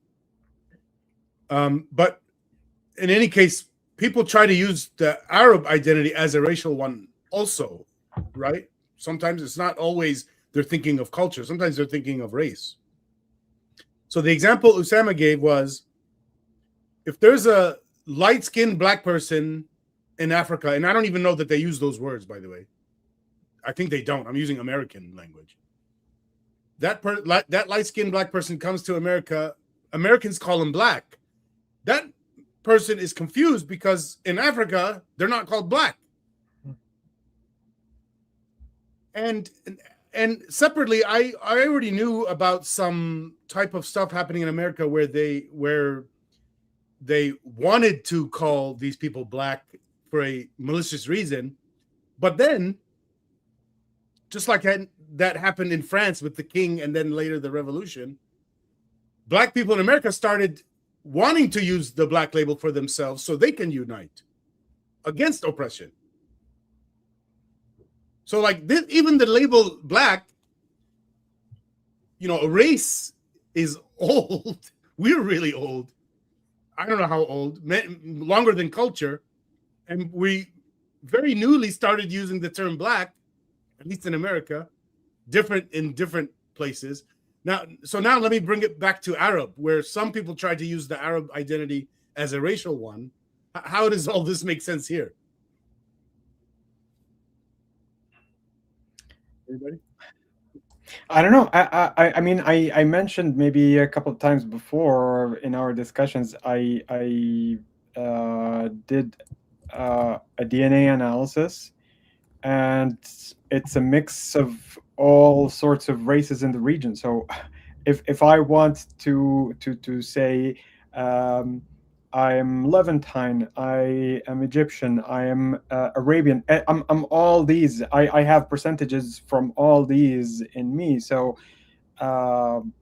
But in any case, people try to use the Arab identity as a racial one also, right? Sometimes it's not always they're thinking of culture. Sometimes they're thinking of race. So the example Usama gave was, if there's a light-skinned black person in Africa, and I don't even know that they use those words, by the way. I think they don't. I'm using American language. That light-skinned black person comes to America. Americans call him black. That person is confused because in Africa, they're not called black. And separately, I already knew about some type of stuff happening in America where they wanted to call these people black for a malicious reason. But then, just like that happened in France with the king and then later the revolution, black people in America started wanting to use the black label for themselves so they can unite against oppression. So like this, even the label black, a race is old. We're really old. I don't know how old, longer than culture. And we very newly started using the term black, at least in America, different in different places. Now let me bring it back to Arab, where some people try to use the Arab identity as a racial one. How does all this make sense here? Everybody? I don't know. I mean, I mentioned maybe a couple of times before in our discussions. I did a DNA analysis, and it's a mix of all sorts of races in the region. So, if I want to say, um, I am Levantine, I am Egyptian, I am Arabian. I'm all these. I have percentages from all these in me. So, um,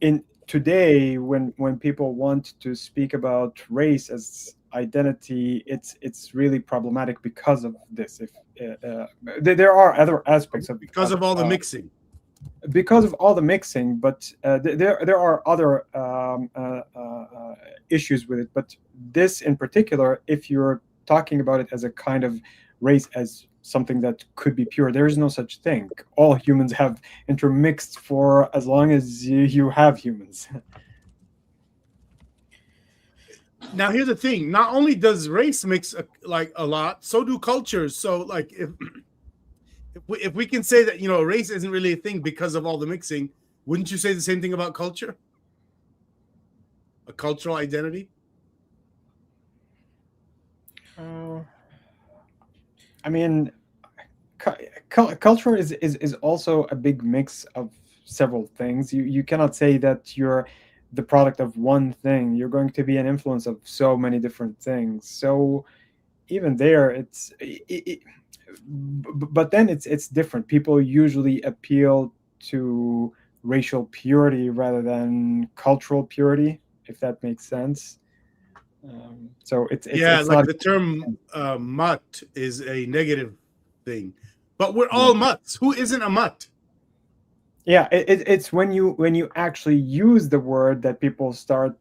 in today, when people want to speak about race as identity, it's really problematic because of this. If there are other aspects Because of all the mixing. because of all the mixing, but there are other issues with it. But this in particular, if you're talking about it as a kind of race, as something that could be pure, there is no such thing. All humans have intermixed for as long as you have humans. Now here's the thing: not only does race mix like a lot, so do cultures. So like if we can say that race isn't really a thing because of all the mixing, wouldn't you say the same thing about culture? A cultural identity? I mean, culture is also a big mix of several things. You cannot say that you're the product of one thing. You're going to be an influence of so many different things. So even there, but then it's different. People usually appeal to racial purity rather than cultural purity, if that makes sense. So it's like not the term mutt is a negative thing, but we're all mutts. Who isn't a mutt? Yeah, it's when you actually use the word that people start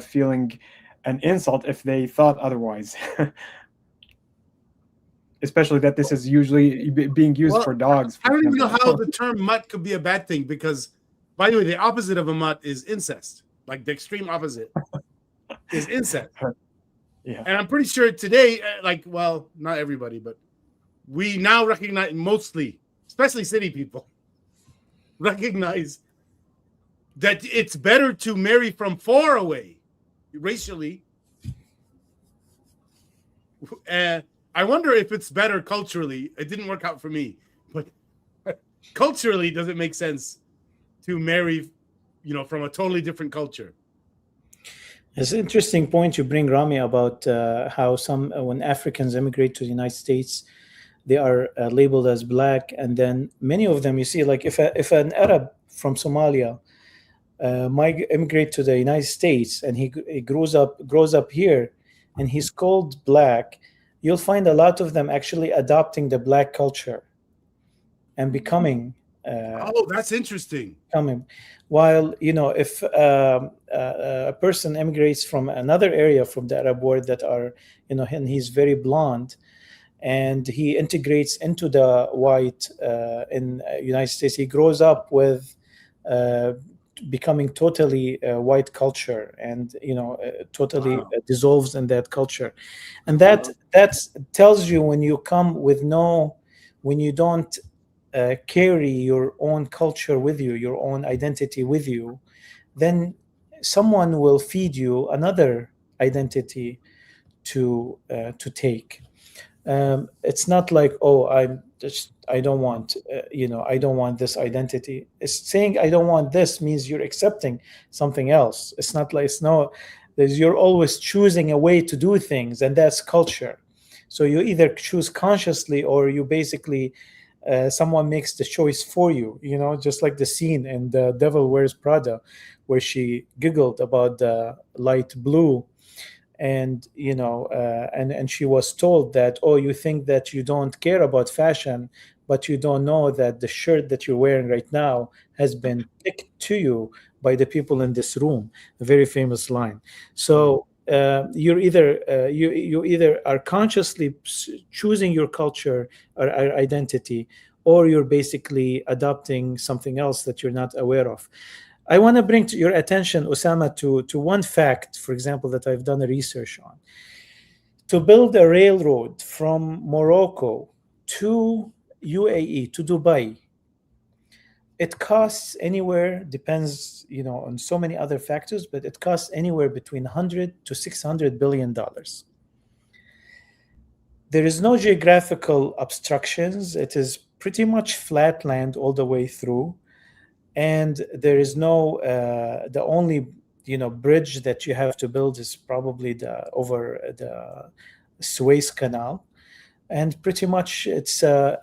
feeling an insult if they thought otherwise. Especially that this is usually being used for dogs. I don't even know how the term mutt could be a bad thing, because, by the way, the opposite of a mutt is incest. Like the extreme opposite is incest. Yeah. And I'm pretty sure today, well, not everybody, but we now recognize, mostly, especially city people, recognize that it's better to marry from far away, racially. I wonder if it's better culturally. It didn't work out for me, but culturally, does it make sense to marry, from a totally different culture? It's an interesting point you bring, Rami, about how when Africans immigrate to the United States, they are labeled as black, and then many of them, you see, like if an Arab from Somalia might immigrate to the United States and he grows up here, and he's called black, you'll find a lot of them actually adopting the black culture and becoming. That's interesting. While if a person immigrates from another area from the Arab world that are and he's very blonde, and he integrates into the white in United States, he grows up with becoming totally white culture, and totally dissolves in that culture, and that tells you when you don't carry your own culture with you, your own identity with you, then someone will feed you another identity to take. It's not like, I don't want I don't want this identity. It's saying I don't want this means you're accepting something else. It's not like you're always choosing a way to do things, and that's culture. So you either choose consciously, or you basically someone makes the choice for you, just like the scene in The Devil Wears Prada, where she giggled about the light blue, and and she was told that, you think that you don't care about fashion, but you don't know that the shirt that you're wearing right now has been picked to you by the people in this room. A very famous line. So you're either you either are consciously choosing your culture or identity, or you're basically adopting something else that you're not aware of. I want to bring to your attention, Osama, to one fact, for example, that I've done a research on. To build a railroad from Morocco to UAE to Dubai, it costs anywhere, depends, on so many other factors, but it costs anywhere between 100 to 600 billion dollars. There is no geographical obstructions. It is pretty much flat land all the way through, and there is no the only bridge that you have to build is probably over the Suez Canal, and pretty much it's a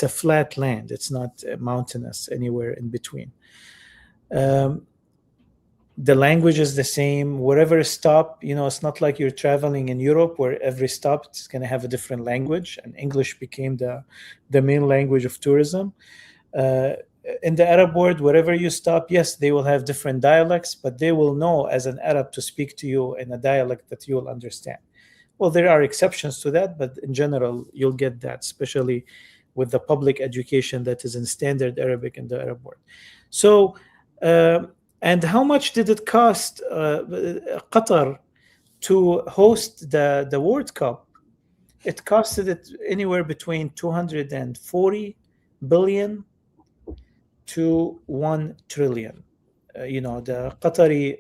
flat land. It's not mountainous anywhere in between. The language is the same wherever stop. It's not like you're traveling in Europe where every stop is going to have a different language, and English became the main language of tourism. In the Arab world, wherever you stop, yes, they will have different dialects, but they will know as an Arab to speak to you in a dialect that you will understand. Well, there are exceptions to that, but in general, you'll get that, especially with the public education that is in standard Arabic in the Arab world. So, and how much did it cost Qatar to host the World Cup? It costed it anywhere between 240 billion to 1 trillion. The Qatari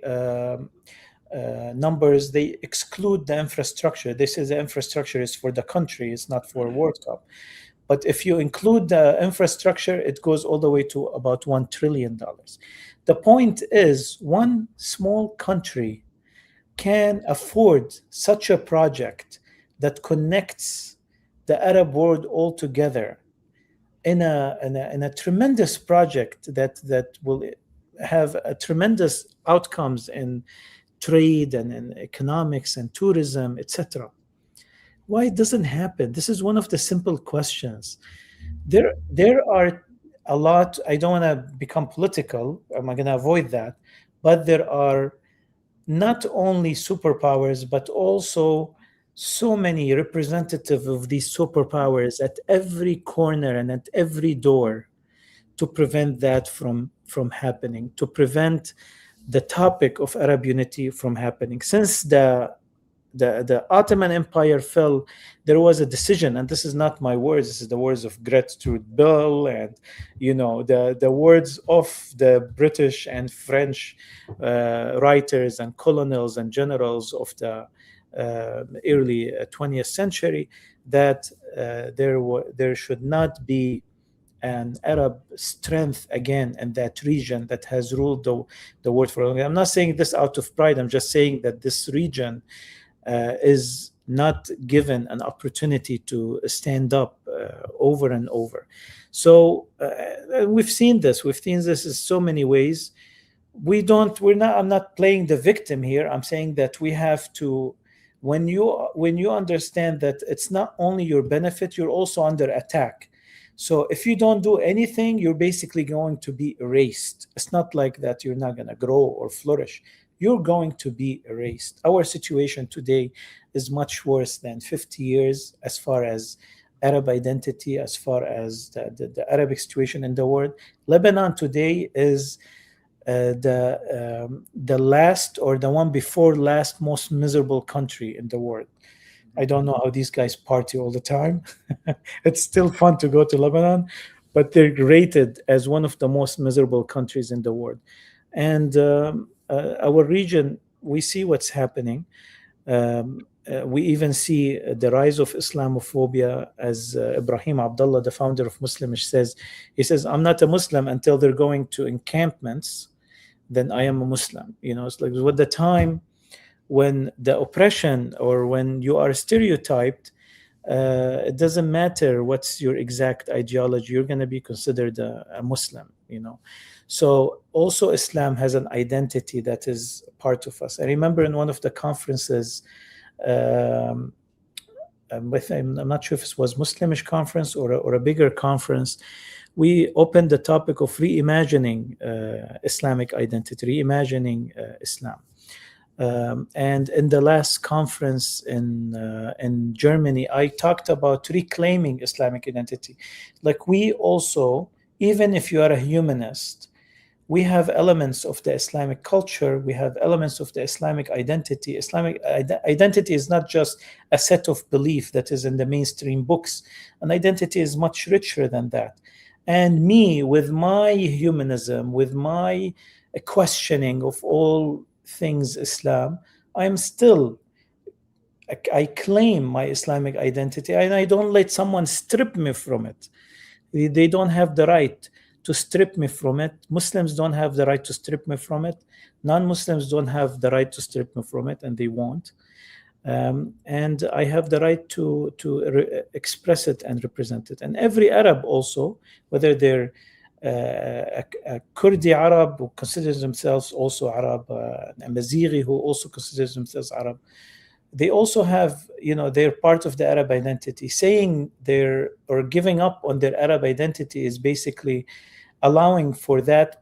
numbers, they exclude the infrastructure. They say the infrastructure is for the country, it's not for World Cup. But if you include the infrastructure, it goes all the way to about $1 trillion. The point is, one small country can afford such a project that connects the Arab world all together in a tremendous project that will have a tremendous outcomes in trade and in economics and tourism, etc. Why it doesn't happen? This is one of the simple questions. There are a lot. I don't want to become political. I'm going to avoid that. But there are not only superpowers, but also so many representatives of these superpowers at every corner and at every door to prevent that from happening, to prevent the topic of Arab unity from happening. Since the Ottoman Empire fell, there was a decision, and this is not my words, this is the words of Gertrude Bell and the words of the British and French writers and colonels and generals of the early 20th century, that there should not be an Arab strength again in that region that has ruled the world for a long time. I'm not saying this out of pride. I'm just saying that this region is not given an opportunity to stand up over and over. So we've seen this. We've seen this in so many ways. I'm not playing the victim here. I'm saying that we have to, when you understand that it's not only your benefit, you're also under attack. So if you don't do anything, you're basically going to be erased. It's not like that you're not going to grow or flourish. You're going to be erased. Our situation today is much worse than 50 years as far as Arab identity, as far as the Arabic situation in the world. Lebanon today is the last, or the one before last, most miserable country in the world. I don't know how these guys party all the time. It's still fun to go to Lebanon, but they're rated as one of the most miserable countries in the world. And our region, we see what's happening. We even see the rise of Islamophobia, as Ibrahim Abdullah, the founder of Muslimish, says. He says, I'm not a Muslim until they're going to encampments, then I am a Muslim. It's like with the time when the oppression, or when you are stereotyped, it doesn't matter what's your exact ideology, you're going to be considered a Muslim, So also Islam has an identity that is part of us. I remember in one of the conferences, I'm not sure if it was Muslimish conference or a bigger conference, we opened the topic of reimagining Islamic identity, reimagining Islam. And in the last conference in Germany, I talked about reclaiming Islamic identity. Like, we also, even if you are a humanist, we have elements of the Islamic culture, we have elements of the Islamic identity. Islamic identity is not just a set of belief that is in the mainstream books. An identity is much richer than that. And me, with my humanism, with my questioning of all things Islam, I claim my Islamic identity, and I don't let someone strip me from it. They don't have the right to strip me from it. Muslims don't have the right to strip me from it. Non-Muslims don't have the right to strip me from it, and they won't. And I have the right to express it and represent it. And every Arab also, whether they're a Kurdi Arab who considers themselves also Arab, a Mazighi who also considers themselves Arab, they also have, they're part of the Arab identity. Saying or giving up on their Arab identity is basically allowing for that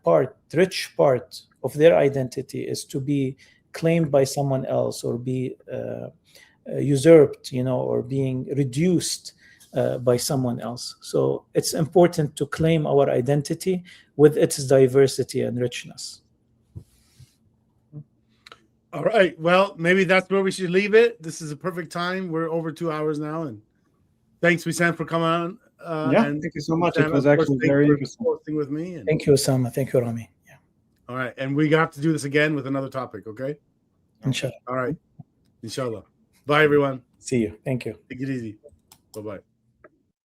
rich part of their identity is to be claimed by someone else, or be usurped, or being reduced by someone else. So it's important to claim our identity with its diversity and richness. All right. Well, maybe that's where we should leave it. This is a perfect time. We're over 2 hours now, and thanks, Wissam, for coming on. And thank you so much. It was actually very interesting. With me. Thank you, Osama. Thank you, Rami. Yeah. All right, and we have to do this again with another topic. Okay. Inshallah. All right. Inshallah. Bye, everyone. See you. Thank you. Take it easy. Bye-bye.